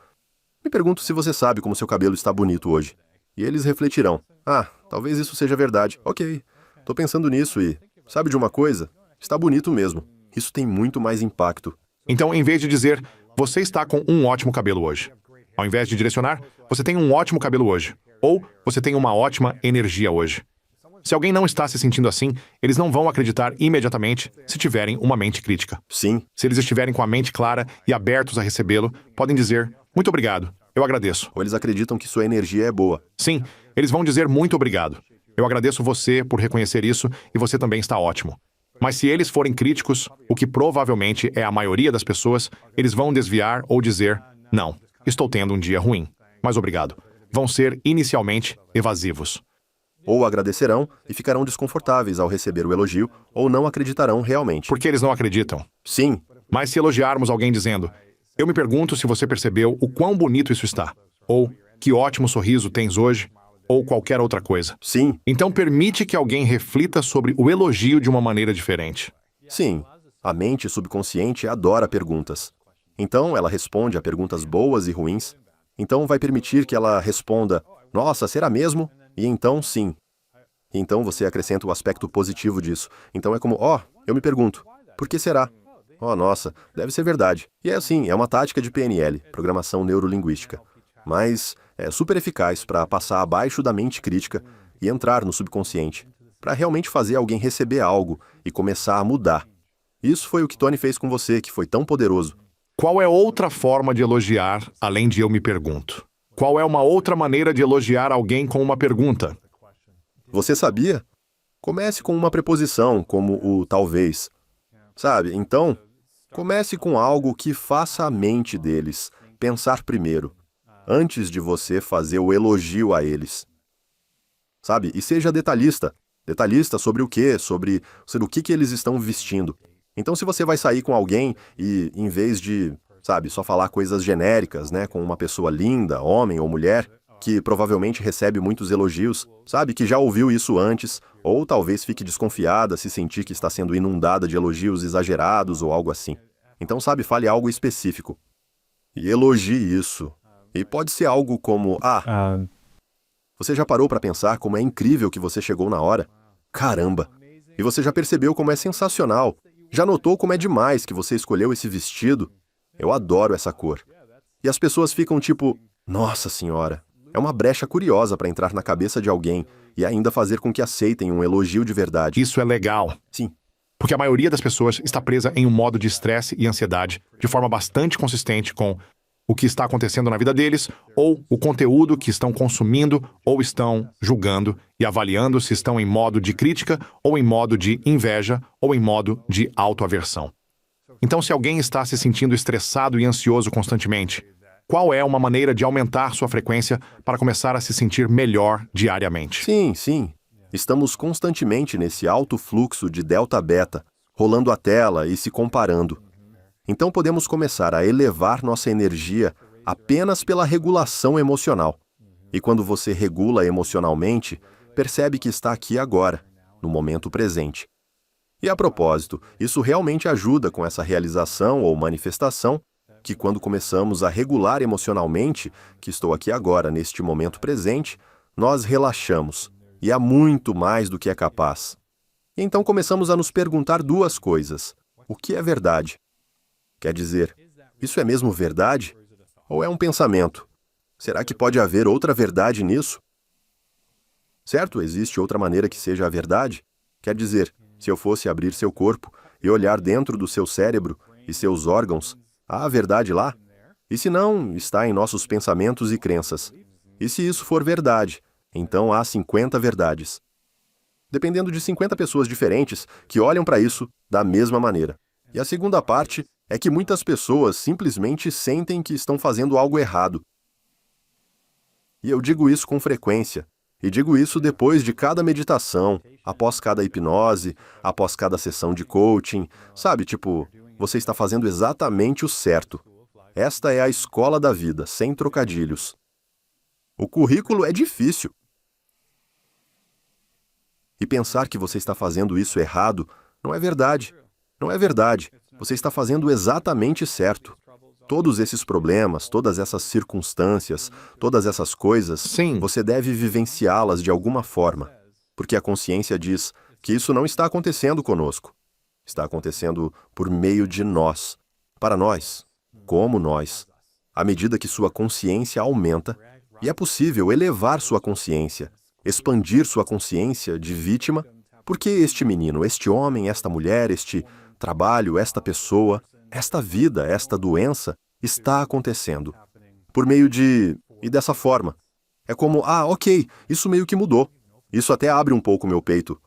me pergunto se você sabe como seu cabelo está bonito hoje. E eles refletirão, ah, talvez isso seja verdade. Ok, tô pensando nisso e, sabe de uma coisa? Está bonito mesmo. Isso tem muito mais impacto. Então, em vez de dizer, você está com um ótimo cabelo hoje, ao invés de direcionar, você tem um ótimo cabelo hoje, ou você tem uma ótima energia hoje. Se alguém não está se sentindo assim, eles não vão acreditar imediatamente se tiverem uma mente crítica. Sim, Se eles estiverem com a mente clara e abertos a recebê-lo, podem dizer, muito obrigado, eu agradeço. ou eles acreditam que sua energia é boa. Sim, eles vão dizer muito obrigado. Eu agradeço você por reconhecer isso e você também está ótimo. Mas se eles forem críticos, o que provavelmente é a maioria das pessoas, eles vão desviar ou dizer, não, estou tendo um dia ruim, mas obrigado. Vão ser inicialmente evasivos. Ou agradecerão e ficarão desconfortáveis ao receber o elogio, ou não acreditarão realmente. Porque eles não acreditam. Sim, Mas se elogiarmos alguém dizendo, eu me pergunto se você percebeu o quão bonito isso está, ou que ótimo sorriso tens hoje, ou qualquer outra coisa. sim, Então permite que alguém reflita sobre o elogio de uma maneira diferente. sim. A mente subconsciente adora perguntas. Então ela responde a perguntas boas e ruins. Então vai permitir que ela responda, nossa, será mesmo? E então sim. Então você acrescenta o aspecto positivo disso. Então é como, eu me pergunto, por que será? Nossa, deve ser verdade. E é assim, é uma tática de PNL, Programação Neurolinguística. Mas é super eficaz para passar abaixo da mente crítica e entrar no subconsciente, para realmente fazer alguém receber algo e começar a mudar. Isso foi o que Tony fez com você, que foi tão poderoso. Qual é outra forma de elogiar, além de eu me pergunto? Qual é uma outra maneira de elogiar alguém com uma pergunta? Você sabia? Comece com uma preposição, como o talvez. Sabe? Então, comece com algo que faça a mente deles pensar primeiro, antes de você fazer o elogio a eles. Sabe? E seja detalhista. Detalhista sobre o quê? Sobre o que eles estão vestindo. Então, se você vai sair com alguém e, em vez de, sabe, só falar coisas genéricas, né, com uma pessoa linda, homem ou mulher, que provavelmente recebe muitos elogios, sabe, que já ouviu isso antes, ou talvez fique desconfiada se sentir que está sendo inundada de elogios exagerados ou algo assim. Então, sabe, fale algo específico. E elogie isso. E pode ser algo como, você já parou para pensar como é incrível que você chegou na hora? Caramba! E você já percebeu como é sensacional? Já notou como é demais que você escolheu esse vestido? Eu adoro essa cor. E as pessoas ficam tipo, nossa senhora. É uma brecha curiosa para entrar na cabeça de alguém e ainda fazer com que aceitem um elogio de verdade. Isso é legal. Sim, Porque a maioria das pessoas está presa em um modo de estresse e ansiedade de forma bastante consistente com o que está acontecendo na vida deles, ou o conteúdo que estão consumindo, ou estão julgando e avaliando se estão em modo de crítica, ou em modo de inveja, ou em modo de autoaversão. Então, se alguém está se sentindo estressado e ansioso constantemente, qual é uma maneira de aumentar sua frequência para começar a se sentir melhor diariamente? sim. Estamos constantemente nesse alto fluxo de delta-beta, rolando a tela e se comparando. Então podemos começar a elevar nossa energia apenas pela regulação emocional. E quando você regula emocionalmente, percebe que está aqui agora, no momento presente. E a propósito, isso realmente ajuda com essa realização ou manifestação que quando começamos a regular emocionalmente, que estou aqui agora, neste momento presente, nós relaxamos. E há muito mais do que é capaz. E então começamos a nos perguntar duas coisas. O que é verdade? Quer dizer, isso é mesmo verdade? Ou é um pensamento? Será que pode haver outra verdade nisso? Certo? Existe outra maneira que seja a verdade? Quer dizer, se eu fosse abrir seu corpo e olhar dentro do seu cérebro e seus órgãos, há a verdade lá? E se não, está em nossos pensamentos e crenças. E se isso for verdade, então há 50 verdades. Dependendo de 50 pessoas diferentes que olham para isso da mesma maneira. E a segunda parte é que muitas pessoas simplesmente sentem que estão fazendo algo errado. E eu digo isso com frequência. E digo isso depois de cada meditação, após cada hipnose, após cada sessão de coaching. Sabe, tipo, você está fazendo exatamente o certo. Esta é a escola da vida, sem trocadilhos. O currículo é difícil. E pensar que você está fazendo isso errado não é verdade. Não é verdade. Você está fazendo exatamente certo. Todos esses problemas, todas essas circunstâncias, todas essas coisas, Sim. você deve vivenciá-las de alguma forma. Porque a consciência diz que isso não está acontecendo conosco. Está acontecendo por meio de nós. Para nós. Como nós. À medida que sua consciência aumenta, e é possível elevar sua consciência, expandir sua consciência de vítima, porque este menino, este homem, esta mulher, este trabalho, esta pessoa, esta vida, esta doença, está acontecendo. Por meio de... e dessa forma. É como, ok, isso meio que mudou. Isso até abre um pouco meu peito.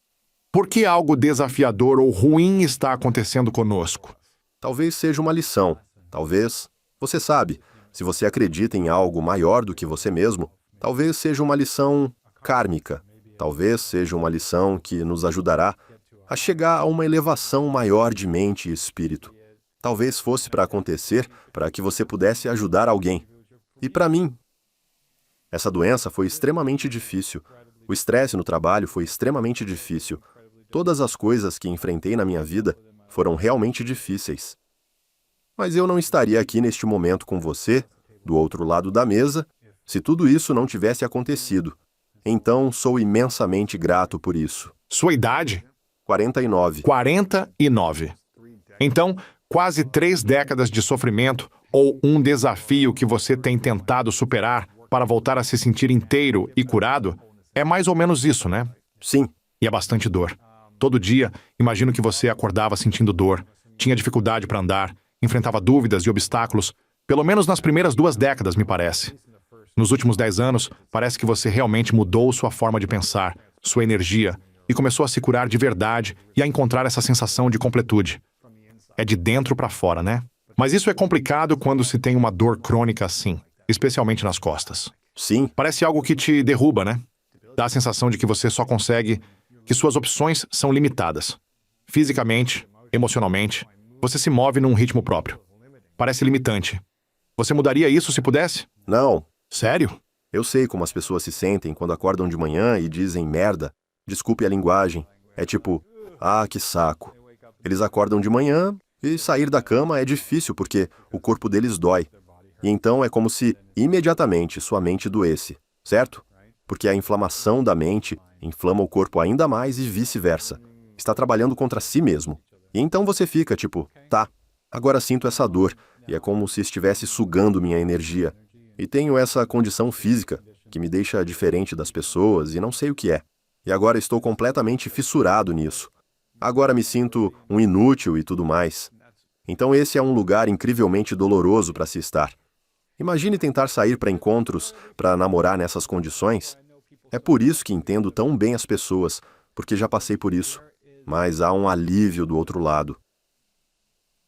Por que algo desafiador ou ruim está acontecendo conosco? Talvez seja uma lição. Talvez, você sabe, se você acredita em algo maior do que você mesmo, talvez seja uma lição kármica. Talvez seja uma lição que nos ajudará a chegar a uma elevação maior de mente e espírito. Talvez fosse para acontecer para que você pudesse ajudar alguém. E para mim, essa doença foi extremamente difícil. O estresse no trabalho foi extremamente difícil. Todas as coisas que enfrentei na minha vida foram realmente difíceis. Mas eu não estaria aqui neste momento com você, do outro lado da mesa, se tudo isso não tivesse acontecido. Então, sou imensamente grato por isso. Sua idade? 49. 49. Então, quase 3 décadas de sofrimento ou um desafio que você tem tentado superar para voltar a se sentir inteiro e curado, é mais ou menos isso, né? Sim. E é bastante dor. Todo dia, imagino que você acordava sentindo dor, tinha dificuldade para andar, enfrentava dúvidas e obstáculos, pelo menos nas primeiras 2 décadas, me parece. Nos últimos 10 anos, parece que você realmente mudou sua forma de pensar, sua energia, e começou a se curar de verdade e a encontrar essa sensação de completude. É de dentro para fora, né? Mas isso é complicado quando se tem uma dor crônica assim, especialmente nas costas. Sim. Parece algo que te derruba, né? Dá a sensação de que você só consegue, que suas opções são limitadas. Fisicamente, emocionalmente, você se move num ritmo próprio. Parece limitante. Você mudaria isso se pudesse? Não. Sério? Eu sei como as pessoas se sentem quando acordam de manhã e dizem merda. Desculpe a linguagem. É tipo, que saco. Eles acordam de manhã e sair da cama é difícil porque o corpo deles dói. E então é como se imediatamente sua mente doesse, certo? Porque a inflamação da mente inflama o corpo ainda mais e vice-versa. Está trabalhando contra si mesmo. E então você fica tipo, agora sinto essa dor e é como se estivesse sugando minha energia. E tenho essa condição física que me deixa diferente das pessoas e não sei o que é. E agora estou completamente fissurado nisso. Agora me sinto um inútil e tudo mais. Então esse é um lugar incrivelmente doloroso para se estar. Imagine tentar sair para encontros, para namorar nessas condições. É por isso que entendo tão bem as pessoas, porque já passei por isso. Mas há um alívio do outro lado.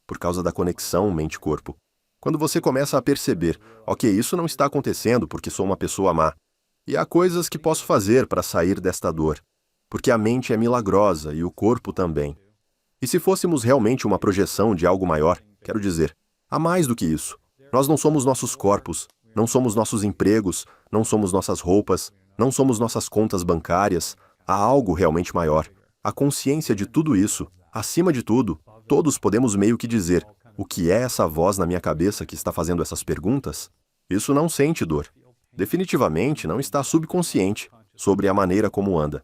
Por causa da conexão mente-corpo. Quando você começa a perceber, ok, isso não está acontecendo porque sou uma pessoa má. E há coisas que posso fazer para sair desta dor. Porque a mente é milagrosa e o corpo também. E se fôssemos realmente uma projeção de algo maior, quero dizer, há mais do que isso. Nós não somos nossos corpos, não somos nossos empregos, não somos nossas roupas, não somos nossas contas bancárias. Há algo realmente maior. A consciência de tudo isso, acima de tudo, todos podemos meio que dizer, o que é essa voz na minha cabeça que está fazendo essas perguntas? Isso não sente dor. Definitivamente não está subconsciente sobre a maneira como anda.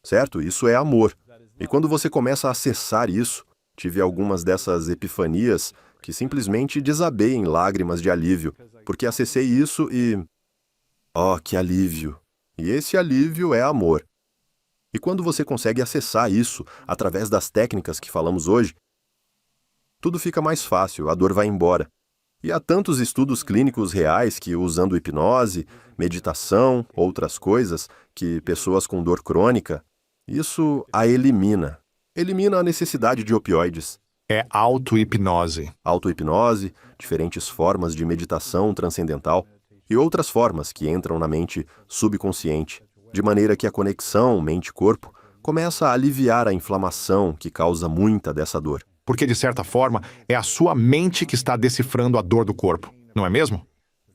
Certo? Isso é amor. E quando você começa a acessar isso, tive algumas dessas epifanias que simplesmente desabei em lágrimas de alívio, porque acessei isso e... que alívio! E esse alívio é amor. E quando você consegue acessar isso através das técnicas que falamos hoje, tudo fica mais fácil, a dor vai embora. E há tantos estudos clínicos reais que, usando hipnose, meditação, outras coisas, que pessoas com dor crônica, isso a elimina. Elimina a necessidade de opioides. é auto-hipnose. Auto-hipnose, diferentes formas de meditação transcendental e outras formas que entram na mente subconsciente, de maneira que a conexão mente-corpo começa a aliviar a inflamação que causa muita dessa dor. Porque, de certa forma, é a sua mente que está decifrando a dor do corpo, não é mesmo?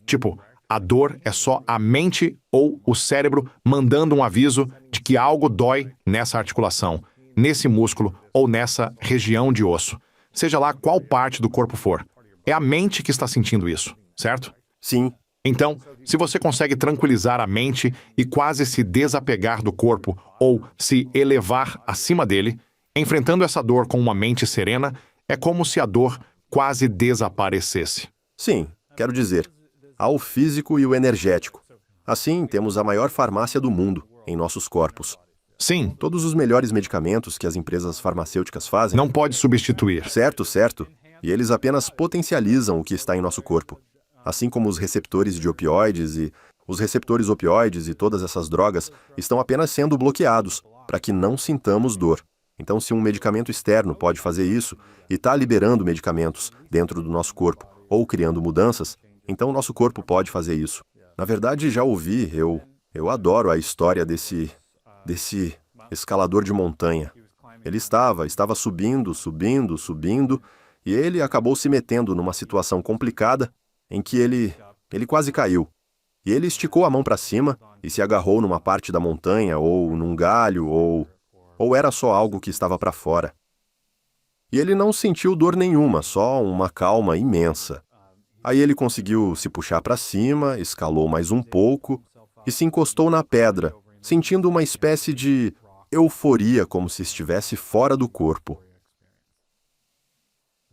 Tipo, a dor é só a mente ou o cérebro mandando um aviso de que algo dói nessa articulação, nesse músculo ou nessa região de osso. Seja lá qual parte do corpo for. É a mente que está sentindo isso, certo? Sim, Então, se você consegue tranquilizar a mente e quase se desapegar do corpo ou se elevar acima dele, enfrentando essa dor com uma mente serena, é como se a dor quase desaparecesse. sim, quero dizer, há o físico e o energético. Assim, temos a maior farmácia do mundo em nossos corpos. Sim, Todos os melhores medicamentos que as empresas farmacêuticas fazem. não pode substituir. Certo, certo. E eles apenas potencializam o que está em nosso corpo. Assim como os receptores de opioides e os receptores opioides e todas essas drogas estão apenas sendo bloqueados para que não sintamos dor. Então, se um medicamento externo pode fazer isso e está liberando medicamentos dentro do nosso corpo ou criando mudanças, então o nosso corpo pode fazer isso. Na verdade, já ouvi, eu adoro a história desse escalador de montanha. Ele estava subindo, subindo, subindo, e ele acabou se metendo numa situação complicada em que ele quase caiu. E ele esticou a mão para cima e se agarrou numa parte da montanha, ou num galho, ou era só algo que estava para fora. E ele não sentiu dor nenhuma, só uma calma imensa. Aí ele conseguiu se puxar para cima, escalou mais um pouco e se encostou na pedra, sentindo uma espécie de euforia como se estivesse fora do corpo.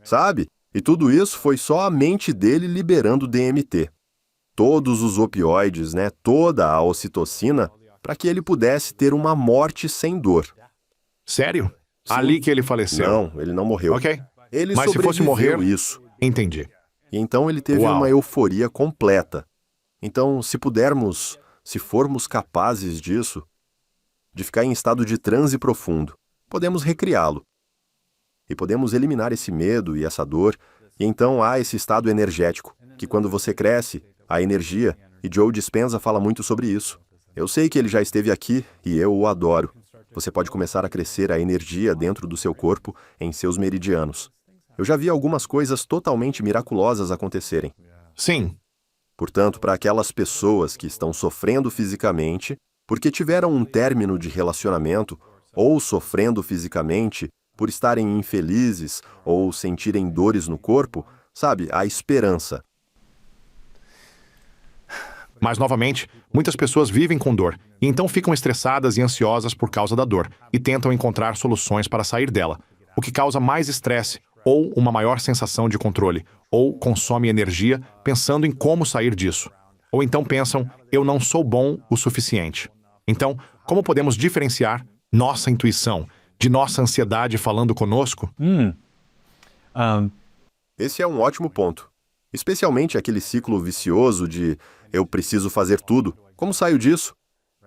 Sabe? E tudo isso foi só a mente dele liberando DMT. Todos os opioides, toda a ocitocina, para que ele pudesse ter uma morte sem dor. Sério? Sim. Ali que ele faleceu. Não, ele não morreu. Ok. Ele Mas se fosse sobreviveu morrer, isso. entendi. E então ele teve Uau. uma euforia completa. Então, se formos capazes disso, de ficar em estado de transe profundo, podemos recriá-lo. E podemos eliminar esse medo e essa dor, e então há esse estado energético, que quando você cresce, a energia, e Joe Dispenza fala muito sobre isso. Eu sei que ele já esteve aqui, e eu o adoro. Você pode começar a crescer a energia dentro do seu corpo, em seus meridianos. Eu já vi algumas coisas totalmente miraculosas acontecerem. Sim, Portanto, para aquelas pessoas que estão sofrendo fisicamente, porque tiveram um término de relacionamento, ou sofrendo fisicamente, por estarem infelizes ou sentirem dores no corpo, sabe, há esperança. mas novamente, muitas pessoas vivem com dor e então ficam estressadas e ansiosas por causa da dor e tentam encontrar soluções para sair dela, o que causa mais estresse ou uma maior sensação de controle, ou consome energia pensando em como sair disso. Ou então pensam, eu não sou bom o suficiente. Então, como podemos diferenciar nossa intuição de nossa ansiedade falando conosco? Esse é um ótimo ponto. Especialmente aquele ciclo vicioso de eu preciso fazer tudo. Como saio disso?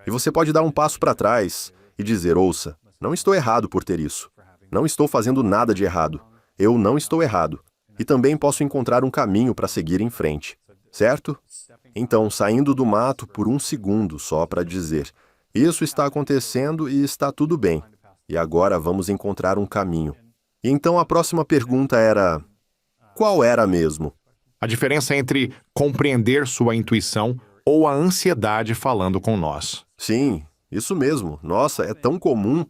E você pode dar um passo para trás e dizer, ouça, não estou errado por ter isso. Não estou fazendo nada de errado. Eu não estou errado. E também posso encontrar um caminho para seguir em frente. Certo? Então, saindo do mato por um segundo só para dizer, isso está acontecendo e está tudo bem. E agora vamos encontrar um caminho. E então a próxima pergunta era, qual era mesmo? A diferença entre compreender sua intuição ou a ansiedade falando com nós. Sim, isso mesmo. Nossa, é tão comum.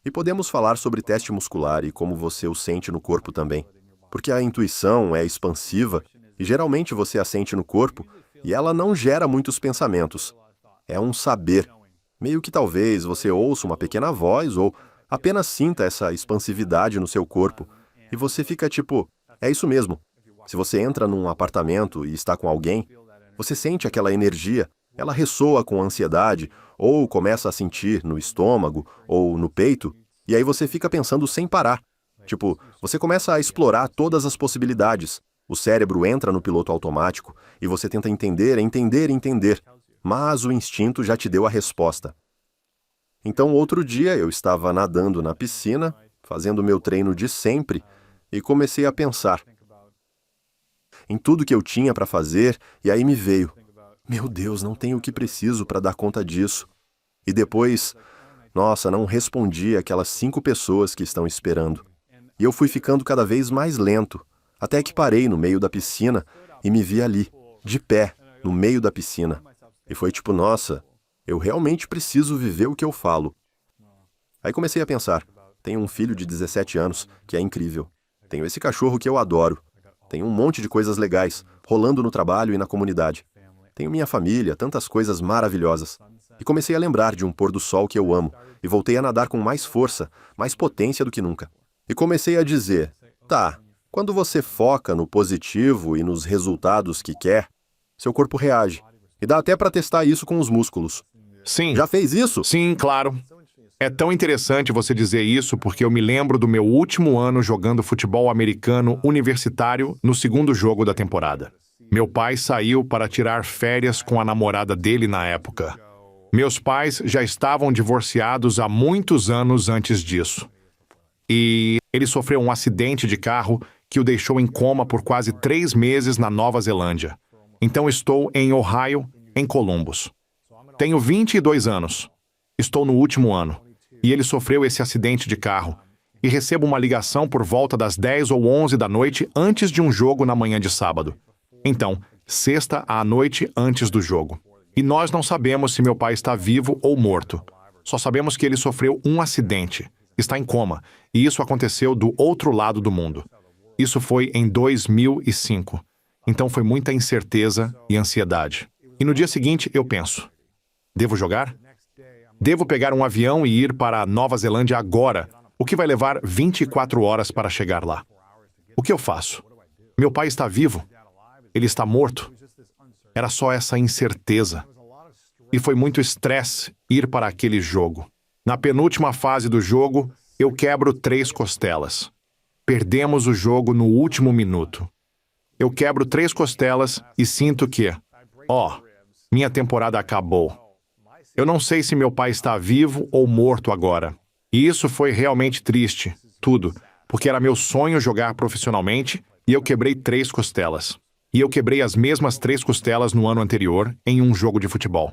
E podemos falar sobre teste muscular e como você o sente no corpo também. Porque a intuição é expansiva e geralmente você a sente no corpo e ela não gera muitos pensamentos. É um saber. Meio que talvez você ouça uma pequena voz ou apenas sinta essa expansividade no seu corpo e você fica tipo, é isso mesmo. Se você entra num apartamento e está com alguém, você sente aquela energia, ela ressoa com ansiedade, ou começa a sentir no estômago, ou no peito, e aí você fica pensando sem parar. Tipo, você começa a explorar todas as possibilidades. O cérebro entra no piloto automático, e você tenta entender, mas o instinto já te deu a resposta. Então, outro dia, eu estava nadando na piscina, fazendo o meu treino de sempre, e comecei a pensar em tudo que eu tinha para fazer, e aí me veio: meu Deus, não tenho o que preciso para dar conta disso. E depois, nossa, não respondi àquelas 5 pessoas que estão esperando. E eu fui ficando cada vez mais lento, até que parei no meio da piscina e me vi ali, de pé, no meio da piscina. E foi tipo, nossa, eu realmente preciso viver o que eu falo. Aí comecei a pensar, tenho um filho de 17 anos, que é incrível. Tenho esse cachorro que eu adoro. Tenho um monte de coisas legais, rolando no trabalho e na comunidade. Tenho minha família, tantas coisas maravilhosas. E comecei a lembrar de um pôr do sol que eu amo, e voltei a nadar com mais força, mais potência do que nunca. E comecei a dizer, tá, quando você foca no positivo e nos resultados que quer, seu corpo reage. E dá até para testar isso com os músculos. Sim. Já fez isso? Sim, claro. É tão interessante você dizer isso porque eu me lembro do meu último ano jogando futebol americano universitário no segundo jogo da temporada. Meu pai saiu para tirar férias com a namorada dele na época. Meus pais já estavam divorciados há muitos anos antes disso. E ele sofreu um acidente de carro que o deixou em coma por quase 3 meses na Nova Zelândia. Então estou em Ohio, em Columbus. Tenho 22 anos. Estou no último ano. E ele sofreu esse acidente de carro. E recebo uma ligação por volta das 10 ou 11 da noite antes de um jogo na manhã de sábado. Então, sexta à noite antes do jogo. E nós não sabemos se meu pai está vivo ou morto. Só sabemos que ele sofreu um acidente. Está em coma. E isso aconteceu do outro lado do mundo. Isso foi em 2005. Então foi muita incerteza e ansiedade. E no dia seguinte eu penso, devo jogar? Devo pegar um avião e ir para a Nova Zelândia agora, o que vai levar 24 horas para chegar lá. O que eu faço? Meu pai está vivo? Ele está morto? Era só essa incerteza. E foi muito estresse ir para aquele jogo. Na penúltima fase do jogo, eu quebro 3 costelas. Perdemos o jogo no último minuto. Eu quebro 3 costelas e sinto que, minha temporada acabou. Eu não sei se meu pai está vivo ou morto agora. E isso foi realmente triste, tudo, porque era meu sonho jogar profissionalmente e eu quebrei 3 costelas. E eu quebrei as mesmas 3 costelas no ano anterior em um jogo de futebol.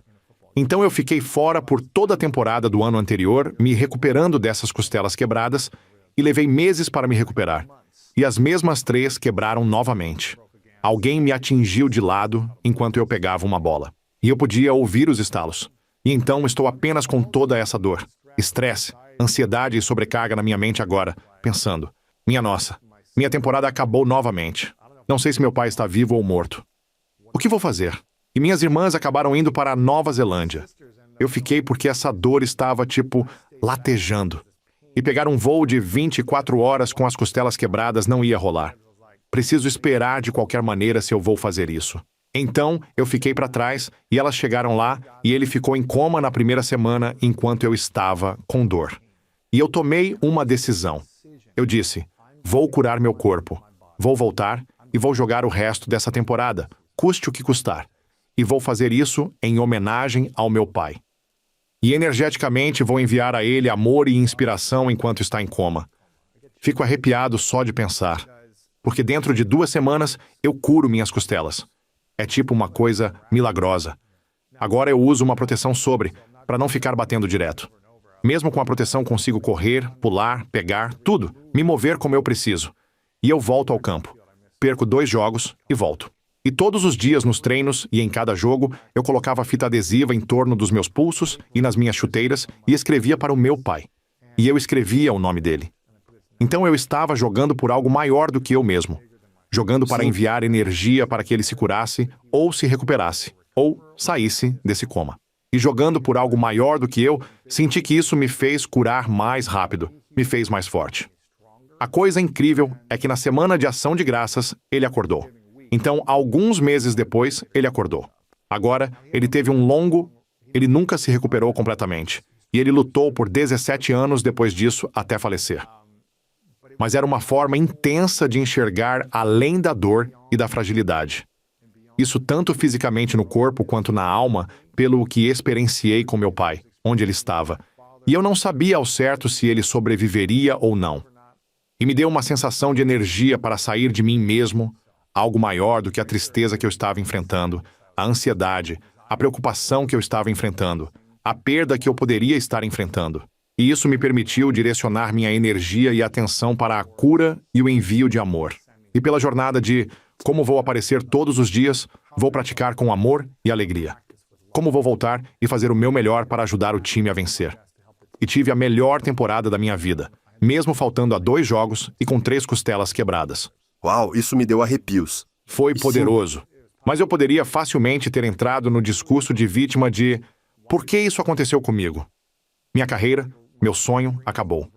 Então eu fiquei fora por toda a temporada do ano anterior, me recuperando dessas costelas quebradas, e levei meses para me recuperar. E as mesmas 3 quebraram novamente. Alguém me atingiu de lado enquanto eu pegava uma bola. E eu podia ouvir os estalos. E então estou apenas com toda essa dor, estresse, ansiedade e sobrecarga na minha mente agora, pensando, minha nossa, minha temporada acabou novamente. Não sei se meu pai está vivo ou morto. O que vou fazer? E minhas irmãs acabaram indo para a Nova Zelândia. Eu fiquei porque essa dor estava, latejando. E pegar um voo de 24 horas com as costelas quebradas não ia rolar. Preciso esperar de qualquer maneira se eu vou fazer isso. Então, eu fiquei para trás e elas chegaram lá e ele ficou em coma na primeira semana enquanto eu estava com dor. E eu tomei uma decisão. Eu disse, vou curar meu corpo, vou voltar e vou jogar o resto dessa temporada, custe o que custar. E vou fazer isso em homenagem ao meu pai. E energeticamente vou enviar a ele amor e inspiração enquanto está em coma. Fico arrepiado só de pensar, porque dentro de 2 semanas eu curo minhas costelas. É tipo uma coisa milagrosa. Agora eu uso uma proteção sobre, para não ficar batendo direto. Mesmo com a proteção consigo correr, pular, pegar, tudo, me mover como eu preciso. E eu volto ao campo. Perco 2 jogos e volto. E todos os dias nos treinos e em cada jogo, eu colocava fita adesiva em torno dos meus pulsos e nas minhas chuteiras e escrevia para o meu pai. E eu escrevia o nome dele. Então eu estava jogando por algo maior do que eu mesmo. Jogando para enviar energia para que ele se curasse, ou se recuperasse, ou saísse desse coma. E jogando por algo maior do que eu, senti que isso me fez curar mais rápido, me fez mais forte. A coisa incrível é que na semana de ação de graças, ele acordou. Então, alguns meses depois, ele acordou. Agora, ele teve ele nunca se recuperou completamente. E ele lutou por 17 anos depois disso até falecer. Mas era uma forma intensa de enxergar além da dor e da fragilidade. Isso tanto fisicamente no corpo quanto na alma, pelo que experienciei com meu pai, onde ele estava. e eu não sabia ao certo se ele sobreviveria ou não. E me deu uma sensação de energia para sair de mim mesmo, algo maior do que a tristeza que eu estava enfrentando, a ansiedade, a preocupação que eu estava enfrentando, a perda que eu poderia estar enfrentando. E isso me permitiu direcionar minha energia e atenção para a cura e o envio de amor. E pela jornada de como vou aparecer todos os dias, vou praticar com amor e alegria. Como vou voltar e fazer o meu melhor para ajudar o time a vencer. E tive a melhor temporada da minha vida, mesmo faltando a 2 jogos e com 3 costelas quebradas. Uau, isso me deu arrepios. Foi poderoso. Mas eu poderia facilmente ter entrado no discurso de vítima de por que isso aconteceu comigo? Minha carreira, meu sonho acabou.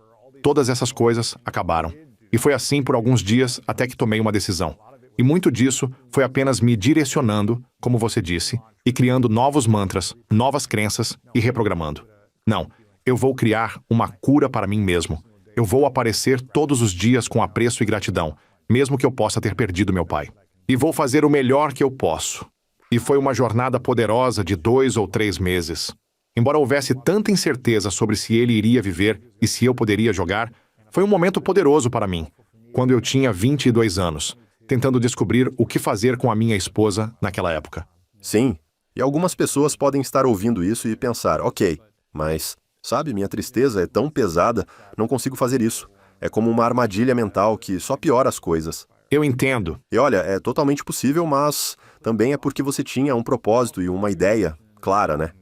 Todas essas coisas acabaram. E foi assim por alguns dias até que tomei uma decisão. E muito disso foi apenas me direcionando, como você disse, e criando novos mantras, novas crenças e reprogramando. Não, eu vou criar uma cura para mim mesmo. Eu vou aparecer todos os dias com apreço e gratidão, mesmo que eu possa ter perdido meu pai. E vou fazer o melhor que eu posso. E foi uma jornada poderosa de 2 ou 3 meses. Embora houvesse tanta incerteza sobre se ele iria viver e se eu poderia jogar, foi um momento poderoso para mim, quando eu tinha 22 anos, tentando descobrir o que fazer com a minha esposa naquela época. Sim, e algumas pessoas podem estar ouvindo isso e pensar, ok, mas, sabe, minha tristeza é tão pesada, não consigo fazer isso. É como uma armadilha mental que só piora as coisas. Eu entendo. E olha, é totalmente possível, mas também é porque você tinha um propósito e uma ideia clara, né?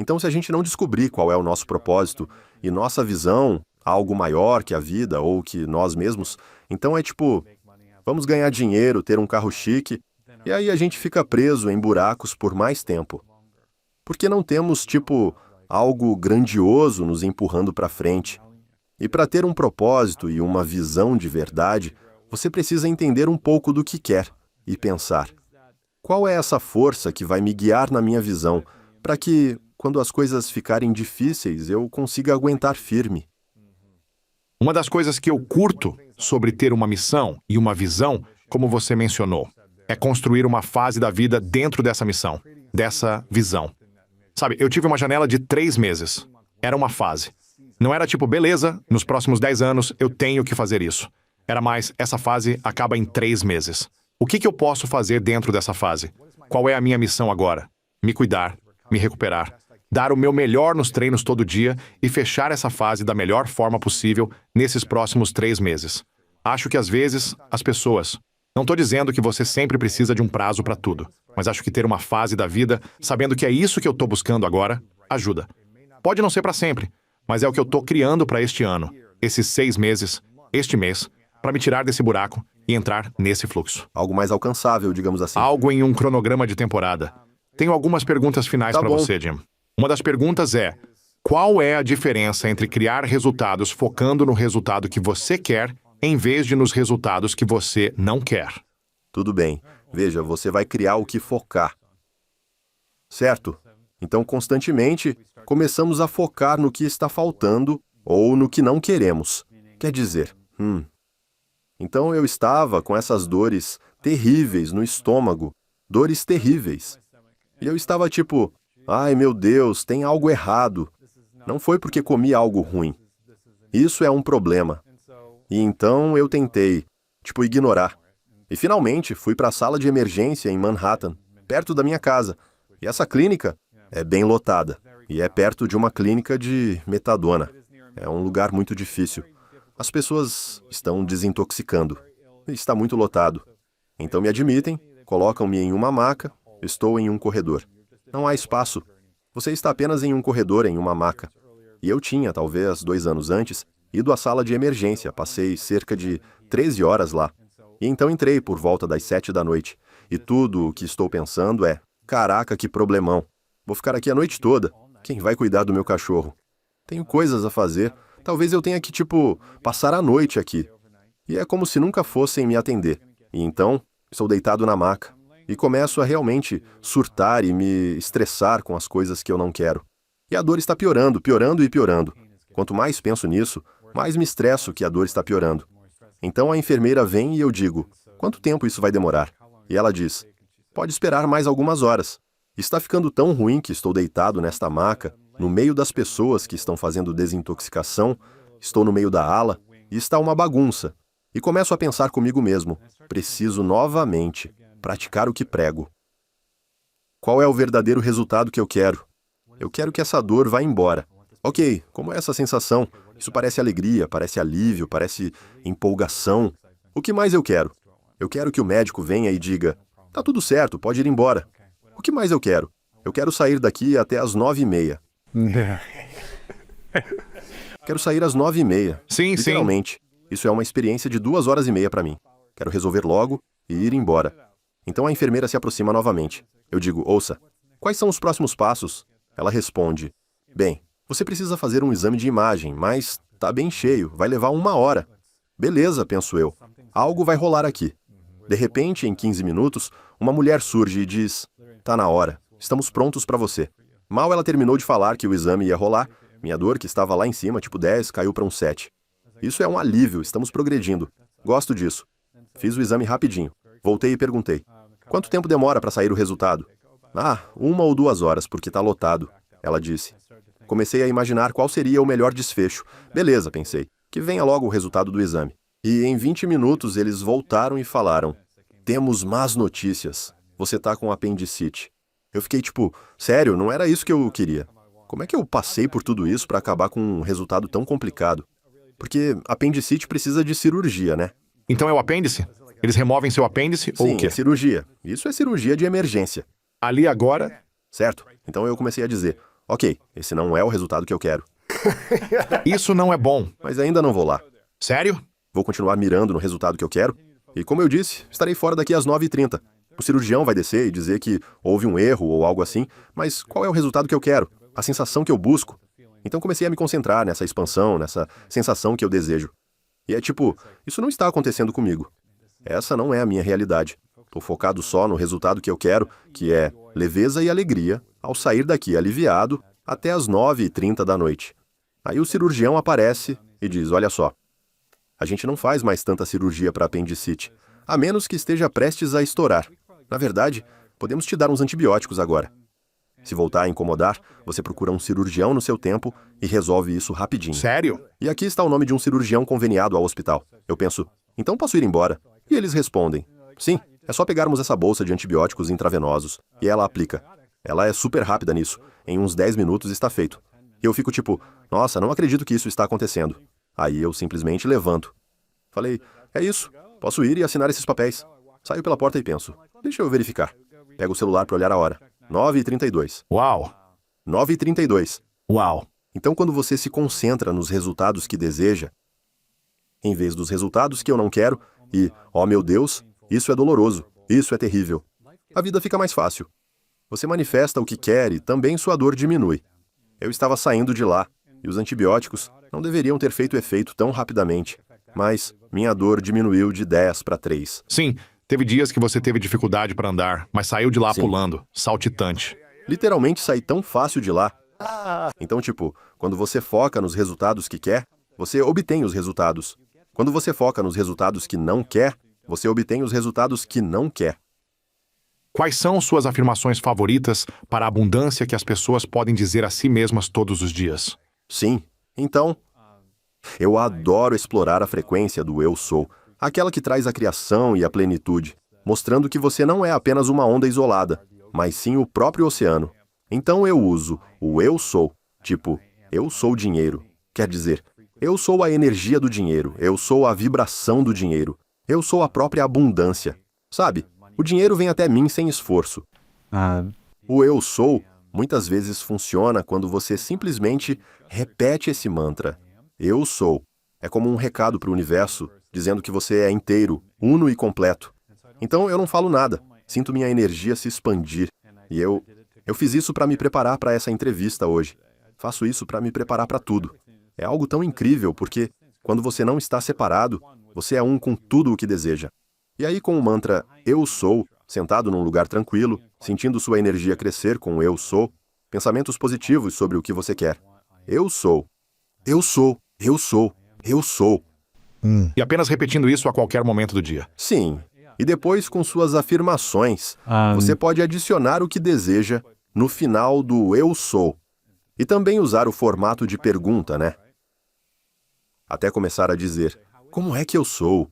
Então, se a gente não descobrir qual é o nosso propósito e nossa visão, algo maior que a vida ou que nós mesmos, então é tipo, vamos ganhar dinheiro, ter um carro chique, e aí a gente fica preso em buracos por mais tempo. Porque não temos, tipo, algo grandioso nos empurrando para frente. E para ter um propósito e uma visão de verdade, você precisa entender um pouco do que quer e pensar. Qual é essa força que vai me guiar na minha visão, para que, quando as coisas ficarem difíceis, eu consiga aguentar firme? Uma das coisas que eu curto sobre ter uma missão e uma visão, como você mencionou, é construir uma fase da vida dentro dessa missão, dessa visão. Sabe, eu tive uma janela de 3 meses. Era uma fase. Não era tipo, beleza, nos próximos 10 anos eu tenho que fazer isso. Era mais, essa fase acaba em 3 meses. O que eu posso fazer dentro dessa fase? Qual é a minha missão agora? Me cuidar, me recuperar, dar o meu melhor nos treinos todo dia e fechar essa fase da melhor forma possível nesses próximos 3 meses. Acho que às vezes, as pessoas... Não estou dizendo que você sempre precisa de um prazo para tudo, mas acho que ter uma fase da vida, sabendo que é isso que eu estou buscando agora, ajuda. Pode não ser para sempre, mas é o que eu estou criando para este ano, esses 6 meses, este mês, para me tirar desse buraco e entrar nesse fluxo. Algo mais alcançável, digamos assim. Algo em um cronograma de temporada. Tenho algumas perguntas finais para você, Jim. Uma das perguntas é, qual é a diferença entre criar resultados focando no resultado que você quer em vez de nos resultados que você não quer? Tudo bem. Veja, você vai criar o que focar. Certo? Então, constantemente, começamos a focar no que está faltando ou no que não queremos. Quer dizer, Então, eu estava com essas dores terríveis no estômago, dores terríveis. E eu estava tipo, ai meu Deus, tem algo errado. Não foi porque comi algo ruim. Isso é um problema. E então eu tentei, ignorar. E finalmente fui para a sala de emergência em Manhattan, perto da minha casa. E essa clínica é bem lotada. E é perto de uma clínica de metadona. É um lugar muito difícil. As pessoas estão desintoxicando. E está muito lotado. Então me admitem, colocam-me em uma maca, estou em um corredor. Não há espaço. Você está apenas em um corredor, em uma maca. E eu tinha, talvez 2 anos antes, ido à sala de emergência, passei cerca de 13 horas lá. E então entrei por volta das 7 da noite. E tudo o que estou pensando é, caraca, que problemão. Vou ficar aqui a noite toda. Quem vai cuidar do meu cachorro? Tenho coisas a fazer. Talvez eu tenha que, passar a noite aqui. E é como se nunca fossem me atender. E então, estou deitado na maca. E começo a realmente surtar e me estressar com as coisas que eu não quero. E a dor está piorando, piorando e piorando. Quanto mais penso nisso, mais me estresso que a dor está piorando. Então a enfermeira vem e eu digo, quanto tempo isso vai demorar? E ela diz, pode esperar mais algumas horas. Está ficando tão ruim que estou deitado nesta maca no meio das pessoas que estão fazendo desintoxicação, estou no meio da ala e está uma bagunça. E começo a pensar comigo mesmo, preciso novamente praticar o que prego. Qual é o verdadeiro resultado que eu quero? Eu quero que essa dor vá embora. Ok, como é essa sensação? Isso parece alegria, parece alívio, parece empolgação. O que mais eu quero? Eu quero que o médico venha e diga, tá tudo certo, pode ir embora. O que mais eu quero? Eu quero sair daqui até às 9h30. Quero sair às 9h30. Sim, literalmente. Isso é uma experiência de 2h30 para mim. Quero resolver logo e ir embora. Então a enfermeira se aproxima novamente. Eu digo, ouça, quais são os próximos passos? Ela responde, bem, você precisa fazer um exame de imagem, mas tá bem cheio, vai levar 1 hora. Beleza, penso eu. Algo vai rolar aqui. De repente, em 15 minutos, uma mulher surge e diz, tá na hora, estamos prontos para você. Mal ela terminou de falar que o exame ia rolar, minha dor, que estava lá em cima, tipo 10, caiu para um 7. Isso é um alívio, estamos progredindo. Gosto disso. Fiz o exame rapidinho. Voltei e perguntei, quanto tempo demora para sair o resultado? 1 ou 2 horas, porque tá lotado, ela disse. Comecei a imaginar qual seria o melhor desfecho. Beleza, pensei, que venha logo o resultado do exame. E em 20 minutos eles voltaram e falaram, temos más notícias, você tá com apendicite. Eu fiquei tipo, sério, não era isso que eu queria. Como é que eu passei por tudo isso para acabar com um resultado tão complicado? Porque apendicite precisa de cirurgia, né? Então é o apêndice? Eles removem seu apêndice ou Sim, o quê? é cirurgia. Isso é cirurgia de emergência. Ali agora... Certo? Então eu comecei a dizer, ok, esse não é o resultado que eu quero. Isso não é bom. Mas ainda não vou lá. Sério? Vou continuar mirando no resultado que eu quero. E como eu disse, estarei fora daqui às 9h30. O cirurgião vai descer e dizer que houve um erro ou algo assim, mas qual é o resultado que eu quero? A sensação que eu busco? Então comecei a me concentrar nessa expansão, nessa sensação que eu desejo. E é tipo, isso não está acontecendo comigo. Essa não é a minha realidade. Estou focado só no resultado que eu quero, que é leveza e alegria, ao sair daqui aliviado até às 9h30 da noite. Aí o cirurgião aparece e diz, olha só, a gente não faz mais tanta cirurgia para apendicite, a menos que esteja prestes a estourar. Na verdade, podemos te dar uns antibióticos agora. Se voltar a incomodar, você procura um cirurgião no seu tempo e resolve isso rapidinho. Sério? E aqui está o nome de um cirurgião conveniado ao hospital. Eu penso, então posso ir embora? E eles respondem, sim, é só pegarmos essa bolsa de antibióticos intravenosos. E ela aplica. Ela é super rápida nisso. Em uns 10 minutos está feito. E eu fico tipo, nossa, não acredito que isso está acontecendo. Aí eu simplesmente levanto. Falei, é isso, posso ir e assinar esses papéis. Saio pela porta e penso, deixa eu verificar. Pego o celular para olhar a hora. 9h32. Uau. 9h32. Uau. Então, quando você se concentra nos resultados que deseja, em vez dos resultados que eu não quero, e, oh meu Deus, isso é doloroso, isso é terrível, a vida fica mais fácil. Você manifesta o que quer e também sua dor diminui. Eu estava saindo de lá, e os antibióticos não deveriam ter feito efeito tão rapidamente, mas minha dor diminuiu de 10 para 3. Sim, teve dias que você teve dificuldade para andar, mas saiu de lá Sim. pulando, saltitante. Literalmente saí tão fácil de lá. Então, tipo, quando você foca nos resultados que quer, você obtém os resultados. Quando você foca nos resultados que não quer, você obtém os resultados que não quer. Quais são suas afirmações favoritas para a abundância que as pessoas podem dizer a si mesmas todos os dias? Sim, então, eu adoro explorar a frequência do eu sou, aquela que traz a criação e a plenitude, mostrando que você não é apenas uma onda isolada, mas sim o próprio oceano. Então eu uso o eu sou, tipo, eu sou dinheiro. Quer dizer, eu sou a energia do dinheiro, eu sou a vibração do dinheiro, eu sou a própria abundância. Sabe, o dinheiro vem até mim sem esforço. O eu sou muitas vezes funciona quando você simplesmente repete esse mantra. Eu sou. É como um recado para o universo, dizendo que você é inteiro, uno e completo. Então eu não falo nada, sinto minha energia se expandir. E eu fiz isso para me preparar para essa entrevista hoje. Faço isso para me preparar para tudo. É algo tão incrível, porque quando você não está separado, você é um com tudo o que deseja. E aí com o mantra eu sou, sentado num lugar tranquilo, sentindo sua energia crescer com o eu sou, pensamentos positivos sobre o que você quer. Eu sou. Eu sou. Eu sou. Eu sou. E apenas repetindo isso a qualquer momento do dia. Sim. E depois, com suas afirmações, você pode adicionar o que deseja no final do eu sou. E também usar o formato de pergunta, né? Até começar a dizer, como é que eu sou?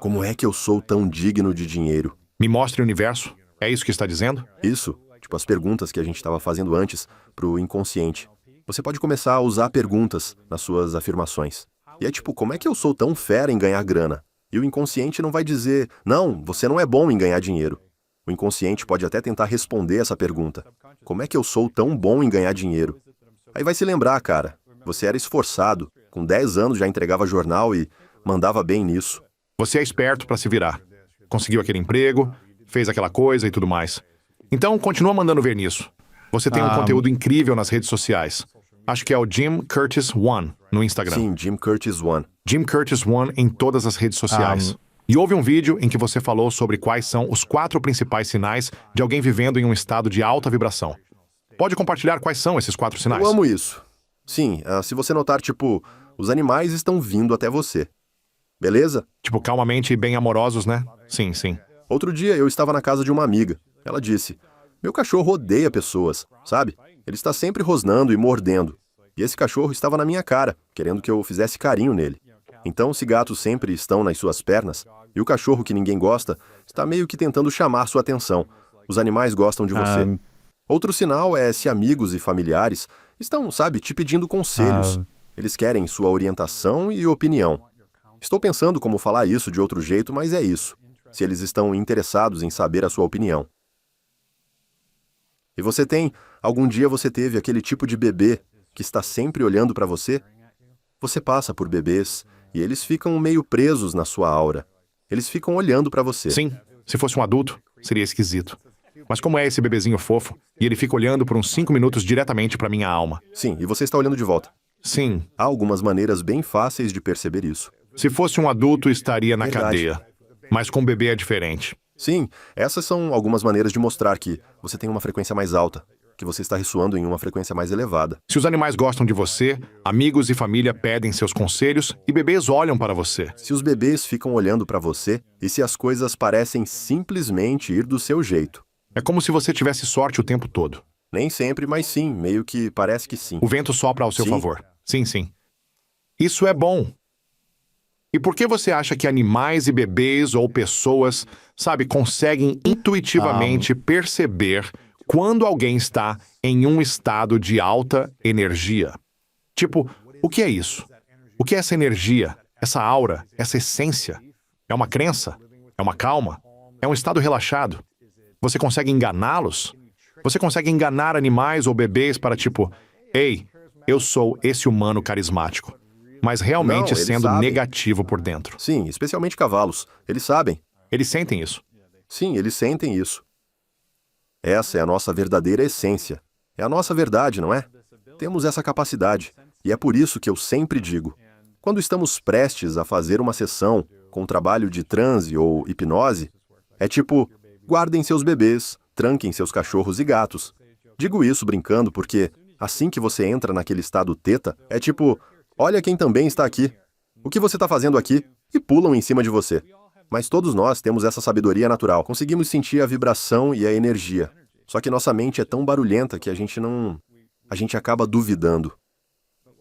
Como é que eu sou tão digno de dinheiro? Me mostre o universo? É isso que está dizendo? Isso, tipo as perguntas que a gente estava fazendo antes pro inconsciente. Você pode começar a usar perguntas nas suas afirmações. E é tipo, como é que eu sou tão fera em ganhar grana? E o inconsciente não vai dizer, não, você não é bom em ganhar dinheiro. O inconsciente pode até tentar responder essa pergunta. Como é que eu sou tão bom em ganhar dinheiro? Aí vai se lembrar, cara, você era esforçado, com 10 anos já entregava jornal e mandava bem nisso. Você é esperto para se virar. Conseguiu aquele emprego, fez aquela coisa e tudo mais. Então, continua mandando ver nisso. Você tem um conteúdo incrível nas redes sociais. Acho que é o Jim Curtis One no Instagram. Sim, Jim Curtis One. Jim Curtis One em todas as redes sociais. E houve um vídeo em que você falou sobre quais são os 4 principais sinais de alguém vivendo em um estado de alta vibração. Pode compartilhar quais são esses 4 sinais? Eu amo isso. Sim, se você notar, tipo, os animais estão vindo até você. Beleza? Tipo, calmamente e bem amorosos, né? Sim, sim. Outro dia eu estava na casa de uma amiga. Ela disse, meu cachorro odeia pessoas, sabe? Ele está sempre rosnando e mordendo. E esse cachorro estava na minha cara, querendo que eu fizesse carinho nele. Então, se gatos sempre estão nas suas pernas, e o cachorro que ninguém gosta está meio que tentando chamar sua atenção. Os animais gostam de você. Outro sinal é se amigos e familiares estão, sabe, te pedindo conselhos. Eles querem sua orientação e opinião. Estou pensando como falar isso de outro jeito, mas é isso. Se eles estão interessados em saber a sua opinião. E algum dia você teve aquele tipo de bebê que está sempre olhando para você? Você passa por bebês e eles ficam meio presos na sua aura. Eles ficam olhando para você. Sim, se fosse um adulto, seria esquisito. Mas como é esse bebezinho fofo, e ele fica olhando por uns 5 minutos diretamente para minha alma. Sim, e você está olhando de volta. Sim. Há algumas maneiras bem fáceis de perceber isso. Se fosse um adulto, estaria na Verdade. cadeia. Mas com bebê é diferente. Sim, essas são algumas maneiras de mostrar que você tem uma frequência mais alta, que você está ressoando em uma frequência mais elevada. Se os animais gostam de você, amigos e família pedem seus conselhos e bebês olham para você. Se os bebês ficam olhando para você e se as coisas parecem simplesmente ir do seu jeito. É como se você tivesse sorte o tempo todo. Nem sempre, mas sim, meio que parece que sim. O vento sopra ao seu Sim. favor. Sim, sim. Isso é bom. E por que você acha que animais e bebês ou pessoas, sabe, conseguem intuitivamente perceber quando alguém está em um estado de alta energia? Tipo, o que é isso? O que é essa energia, essa aura, essa essência? É uma crença? É uma calma? É um estado relaxado? Você consegue enganá-los? Você consegue enganar animais ou bebês para tipo, ei, eu sou esse humano carismático, mas realmente Não, eles sendo sabem. negativo por dentro. Sim, especialmente cavalos. Eles sabem. Eles sentem isso. Sim, eles sentem isso. Essa é a nossa verdadeira essência. É a nossa verdade, não é? Temos essa capacidade. E é por isso que eu sempre digo, quando estamos prestes a fazer uma sessão com trabalho de transe ou hipnose, é tipo, guardem seus bebês, tranquem seus cachorros e gatos. Digo isso brincando porque, assim que você entra naquele estado teta, é tipo, olha quem também está aqui. O que você está fazendo aqui? E pulam em cima de você. Mas todos nós temos essa sabedoria natural. Conseguimos sentir a vibração e a energia. Só que nossa mente é tão barulhenta que a gente acaba duvidando.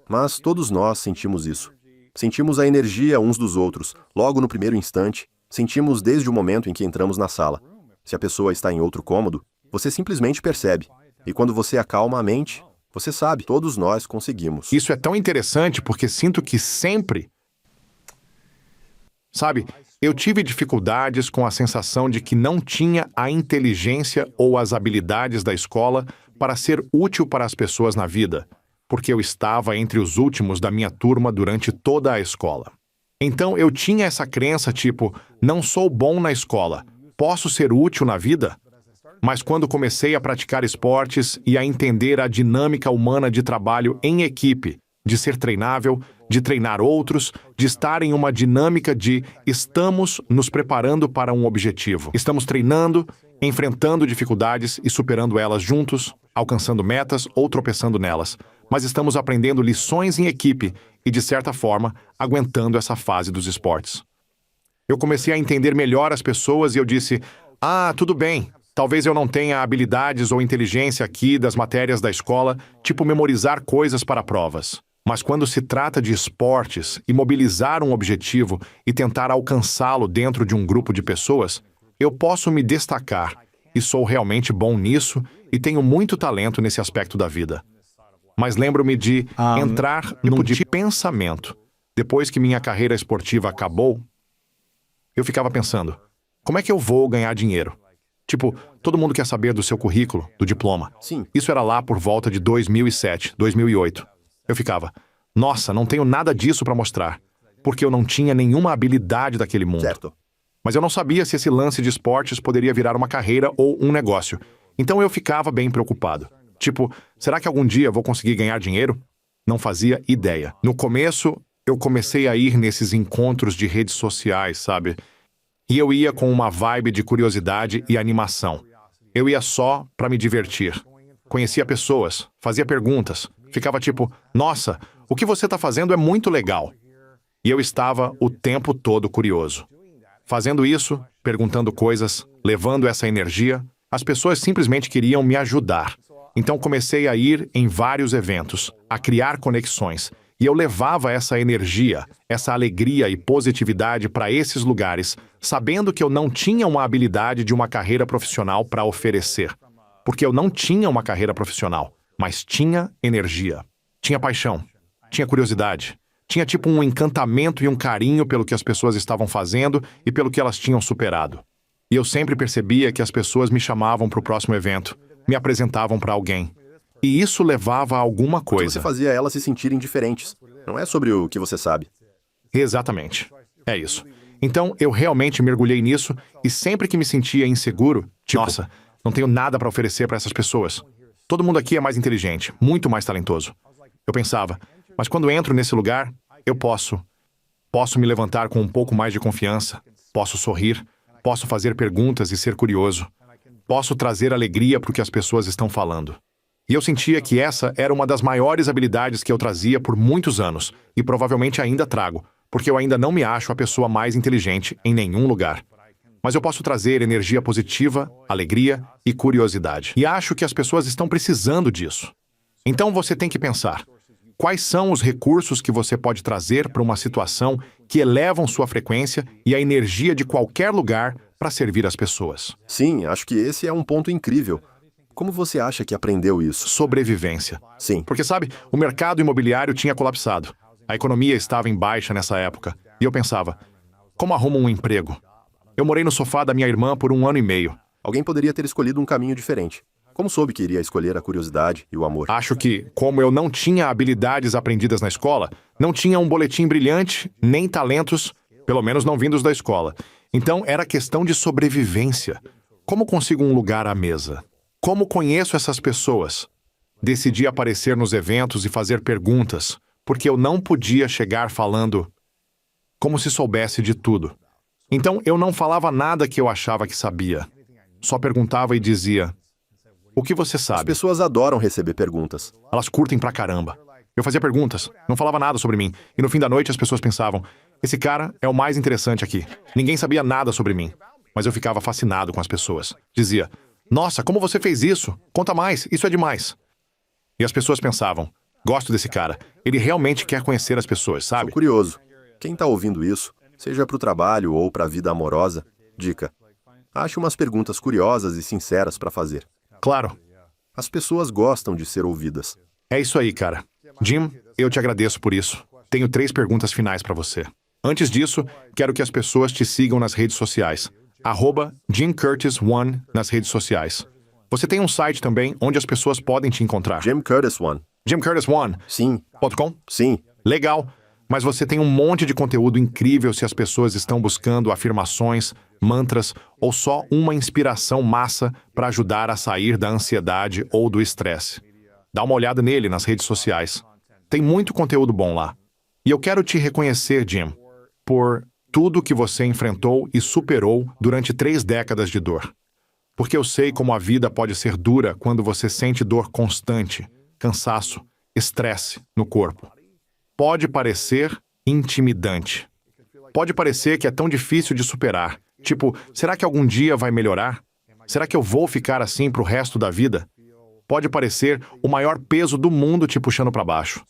Mas todos nós sentimos isso. Sentimos a energia uns dos outros, logo no primeiro instante. Sentimos desde o momento em que entramos na sala. Se a pessoa está em outro cômodo, você simplesmente percebe. E quando você acalma a mente, você sabe, todos nós conseguimos. Isso é tão interessante porque sinto que sempre... Sabe, eu tive dificuldades com a sensação de que não tinha a inteligência ou as habilidades da escola para ser útil para as pessoas na vida, porque eu estava entre os últimos da minha turma durante toda a escola. Então eu tinha essa crença tipo, não sou bom na escola, posso ser útil na vida? Mas quando comecei a praticar esportes e a entender a dinâmica humana de trabalho em equipe, de ser treinável, de treinar outros, de estar em uma dinâmica de estamos nos preparando para um objetivo. Estamos treinando, enfrentando dificuldades e superando elas juntos, alcançando metas ou tropeçando nelas. Mas estamos aprendendo lições em equipe e, de certa forma, aguentando essa fase dos esportes. Eu comecei a entender melhor as pessoas e eu disse, tudo bem, Talvez eu não tenha habilidades ou inteligência aqui das matérias da escola, tipo memorizar coisas para provas. Mas quando se trata de esportes e mobilizar um objetivo e tentar alcançá-lo dentro de um grupo de pessoas, eu posso me destacar e sou realmente bom nisso e tenho muito talento nesse aspecto da vida. Mas lembro-me de entrar num tipo de pensamento. Depois que minha carreira esportiva acabou, eu ficava pensando, como é que eu vou ganhar dinheiro? Tipo, todo mundo quer saber do seu currículo, do diploma. Sim. Isso era lá por volta de 2007, 2008. Eu ficava, nossa, não tenho nada disso para mostrar, porque eu não tinha nenhuma habilidade daquele mundo. Certo. Mas eu não sabia se esse lance de esportes poderia virar uma carreira ou um negócio. Então eu ficava bem preocupado. Tipo, será que algum dia vou conseguir ganhar dinheiro? Não fazia ideia. No começo, eu comecei a ir nesses encontros de redes sociais, sabe? E eu ia com uma vibe de curiosidade e animação. Eu ia só para me divertir. Conhecia pessoas, fazia perguntas, ficava tipo, nossa, o que você está fazendo é muito legal. E eu estava o tempo todo curioso. Fazendo isso, perguntando coisas, levando essa energia, as pessoas simplesmente queriam me ajudar. Então comecei a ir em vários eventos, a criar conexões. E eu levava essa energia, essa alegria e positividade para esses lugares, sabendo que eu não tinha uma habilidade de uma carreira profissional para oferecer. Porque eu não tinha uma carreira profissional, mas tinha energia. Tinha paixão, tinha curiosidade, tinha tipo um encantamento e um carinho pelo que as pessoas estavam fazendo e pelo que elas tinham superado. E eu sempre percebia que as pessoas me chamavam para o próximo evento, me apresentavam para alguém. E isso levava a alguma coisa. Você fazia elas se sentirem diferentes. Não é sobre o que você sabe. Exatamente. É isso. Então, eu realmente mergulhei nisso e sempre que me sentia inseguro, tipo, nossa, não tenho nada para oferecer para essas pessoas. Todo mundo aqui é mais inteligente, muito mais talentoso. Eu pensava, mas quando entro nesse lugar, eu posso me levantar com um pouco mais de confiança, posso sorrir, posso fazer perguntas e ser curioso, posso trazer alegria para o que as pessoas estão falando. E eu sentia que essa era uma das maiores habilidades que eu trazia por muitos anos, e provavelmente ainda trago, porque eu ainda não me acho a pessoa mais inteligente em nenhum lugar. Mas eu posso trazer energia positiva, alegria e curiosidade. E acho que as pessoas estão precisando disso. Então você tem que pensar, quais são os recursos que você pode trazer para uma situação que elevam sua frequência e a energia de qualquer lugar para servir as pessoas? Sim, acho que esse é um ponto incrível. Como você acha que aprendeu isso? Sobrevivência. Sim. Porque, sabe, o mercado imobiliário tinha colapsado. A economia estava em baixa nessa época. E eu pensava, como arrumo um emprego? Eu morei no sofá da minha irmã por 1 ano e meio. Alguém poderia ter escolhido um caminho diferente. Como soube que iria escolher a curiosidade e o amor? Acho que, como eu não tinha habilidades aprendidas na escola, não tinha um boletim brilhante, nem talentos, pelo menos não vindos da escola. Então, era questão de sobrevivência. Como consigo um lugar à mesa? Como conheço essas pessoas? Decidi aparecer nos eventos e fazer perguntas, porque eu não podia chegar falando como se soubesse de tudo. Então, eu não falava nada que eu achava que sabia. Só perguntava e dizia, o que você As sabe? pessoas adoram receber perguntas. Elas curtem pra caramba. Eu fazia perguntas, não falava nada sobre mim. E no fim da noite as pessoas pensavam, esse cara é o mais interessante aqui. Ninguém sabia nada sobre mim. Mas eu ficava fascinado com as pessoas. Dizia, nossa, como você fez isso? Conta mais, isso é demais. E as pessoas pensavam, gosto desse cara. Ele realmente quer conhecer as pessoas, Sou sabe? curioso. Quem tá ouvindo isso, seja para o trabalho ou para a vida amorosa, dica. Ache umas perguntas curiosas e sinceras para fazer. Claro. As pessoas gostam de ser ouvidas. É isso aí, cara. Jim, eu te agradeço por isso. Tenho 3 perguntas finais pra você. Antes disso, quero que as pessoas te sigam nas redes sociais. @JimCurtis1 nas redes sociais. Você tem um site também onde as pessoas podem te encontrar. Jim Curtis One. JimCurtis1.com? Sim, sim. Legal. Mas você tem um monte de conteúdo incrível se as pessoas estão buscando afirmações, mantras ou só uma inspiração massa para ajudar a sair da ansiedade ou do estresse. Dá uma olhada nele nas redes sociais. Tem muito conteúdo bom lá. E eu quero te reconhecer, Jim, por tudo que você enfrentou e superou durante 3 décadas de dor. Porque eu sei como a vida pode ser dura quando você sente dor constante, cansaço, estresse no corpo. Pode parecer intimidante. Pode parecer que é tão difícil de superar. Tipo, será que algum dia vai melhorar? Será que eu vou ficar assim pro resto da vida? Pode parecer o maior peso do mundo te puxando para baixo.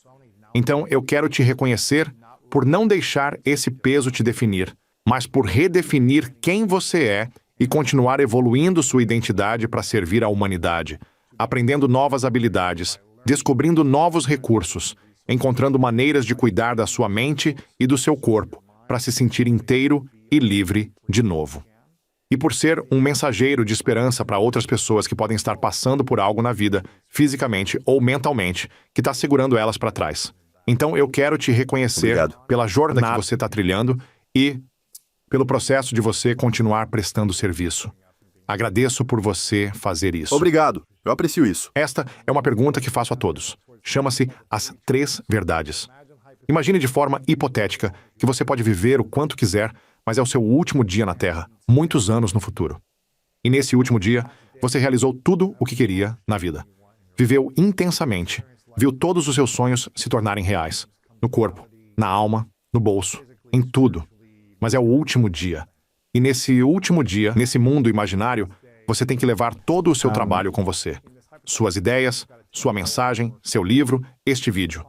Então, eu quero te reconhecer por não deixar esse peso te definir, mas por redefinir quem você é e continuar evoluindo sua identidade para servir à humanidade, aprendendo novas habilidades, descobrindo novos recursos, encontrando maneiras de cuidar da sua mente e do seu corpo, para se sentir inteiro e livre de novo. E por ser um mensageiro de esperança para outras pessoas que podem estar passando por algo na vida, fisicamente ou mentalmente, que está segurando elas para trás. Então eu quero te reconhecer pela jornada que você está trilhando e pelo processo de você continuar prestando serviço. Agradeço por você fazer isso. Obrigado, eu aprecio isso. Esta é uma pergunta que faço a todos. Chama-se as 3 verdades. Imagine de forma hipotética que você pode viver o quanto quiser, mas é o seu último dia na Terra, muitos anos no futuro. E nesse último dia, você realizou tudo o que queria na vida. Viveu intensamente, viu todos os seus sonhos se tornarem reais. No corpo, na alma, no bolso, em tudo. Mas é o último dia. E nesse último dia, nesse mundo imaginário, você tem que levar todo o seu trabalho com você. Suas ideias, sua mensagem, seu livro, este vídeo.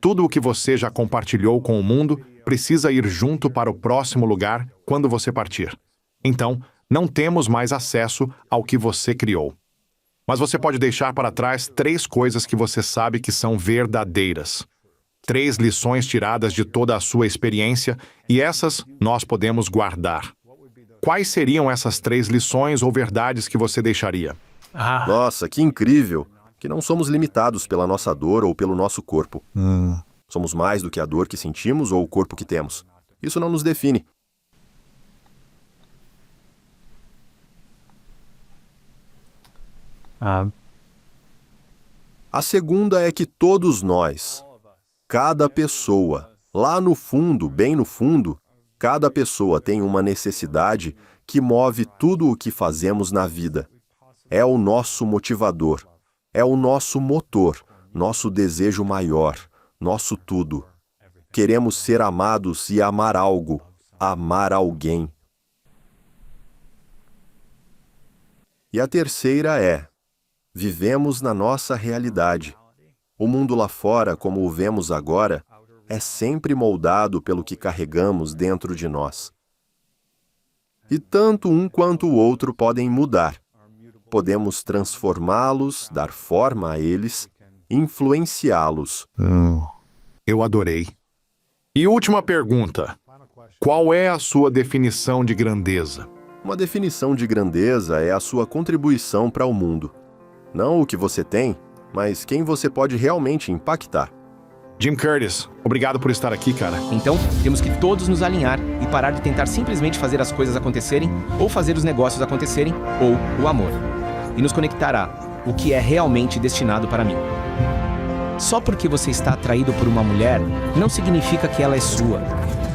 Tudo o que você já compartilhou com o mundo precisa ir junto para o próximo lugar quando você partir. Então, não temos mais acesso ao que você criou. Mas você pode deixar para trás 3 coisas que você sabe que são verdadeiras. 3 lições tiradas de toda a sua experiência, e essas nós podemos guardar. Quais seriam essas 3 lições ou verdades que você deixaria? Nossa, que incrível! Que não somos limitados pela nossa dor ou pelo nosso corpo. Somos mais do que a dor que sentimos ou o corpo que temos. Isso não nos define. A segunda é que todos nós, cada pessoa, lá no fundo, bem no fundo, cada pessoa tem uma necessidade que move tudo o que fazemos na vida. É o nosso motivador, é o nosso motor, nosso desejo maior, nosso tudo. Queremos ser amados e amar algo, amar alguém. E a terceira é: vivemos na nossa realidade. O mundo lá fora, como o vemos agora, é sempre moldado pelo que carregamos dentro de nós. E tanto um quanto o outro podem mudar. Podemos transformá-los, dar forma a eles, influenciá-los. Eu adorei. E última pergunta. Qual é a sua definição de grandeza? Uma definição de grandeza é a sua contribuição para o mundo. Não o que você tem, mas quem você pode realmente impactar. Jim Curtis, obrigado por estar aqui, cara. Então, temos que todos nos alinhar e parar de tentar simplesmente fazer as coisas acontecerem, ou fazer os negócios acontecerem, ou o amor. E nos conectar a o que é realmente destinado para mim. Só porque você está atraído por uma mulher, não significa que ela é sua.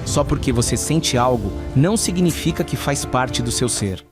Só porque você sente algo, não significa que faz parte do seu ser.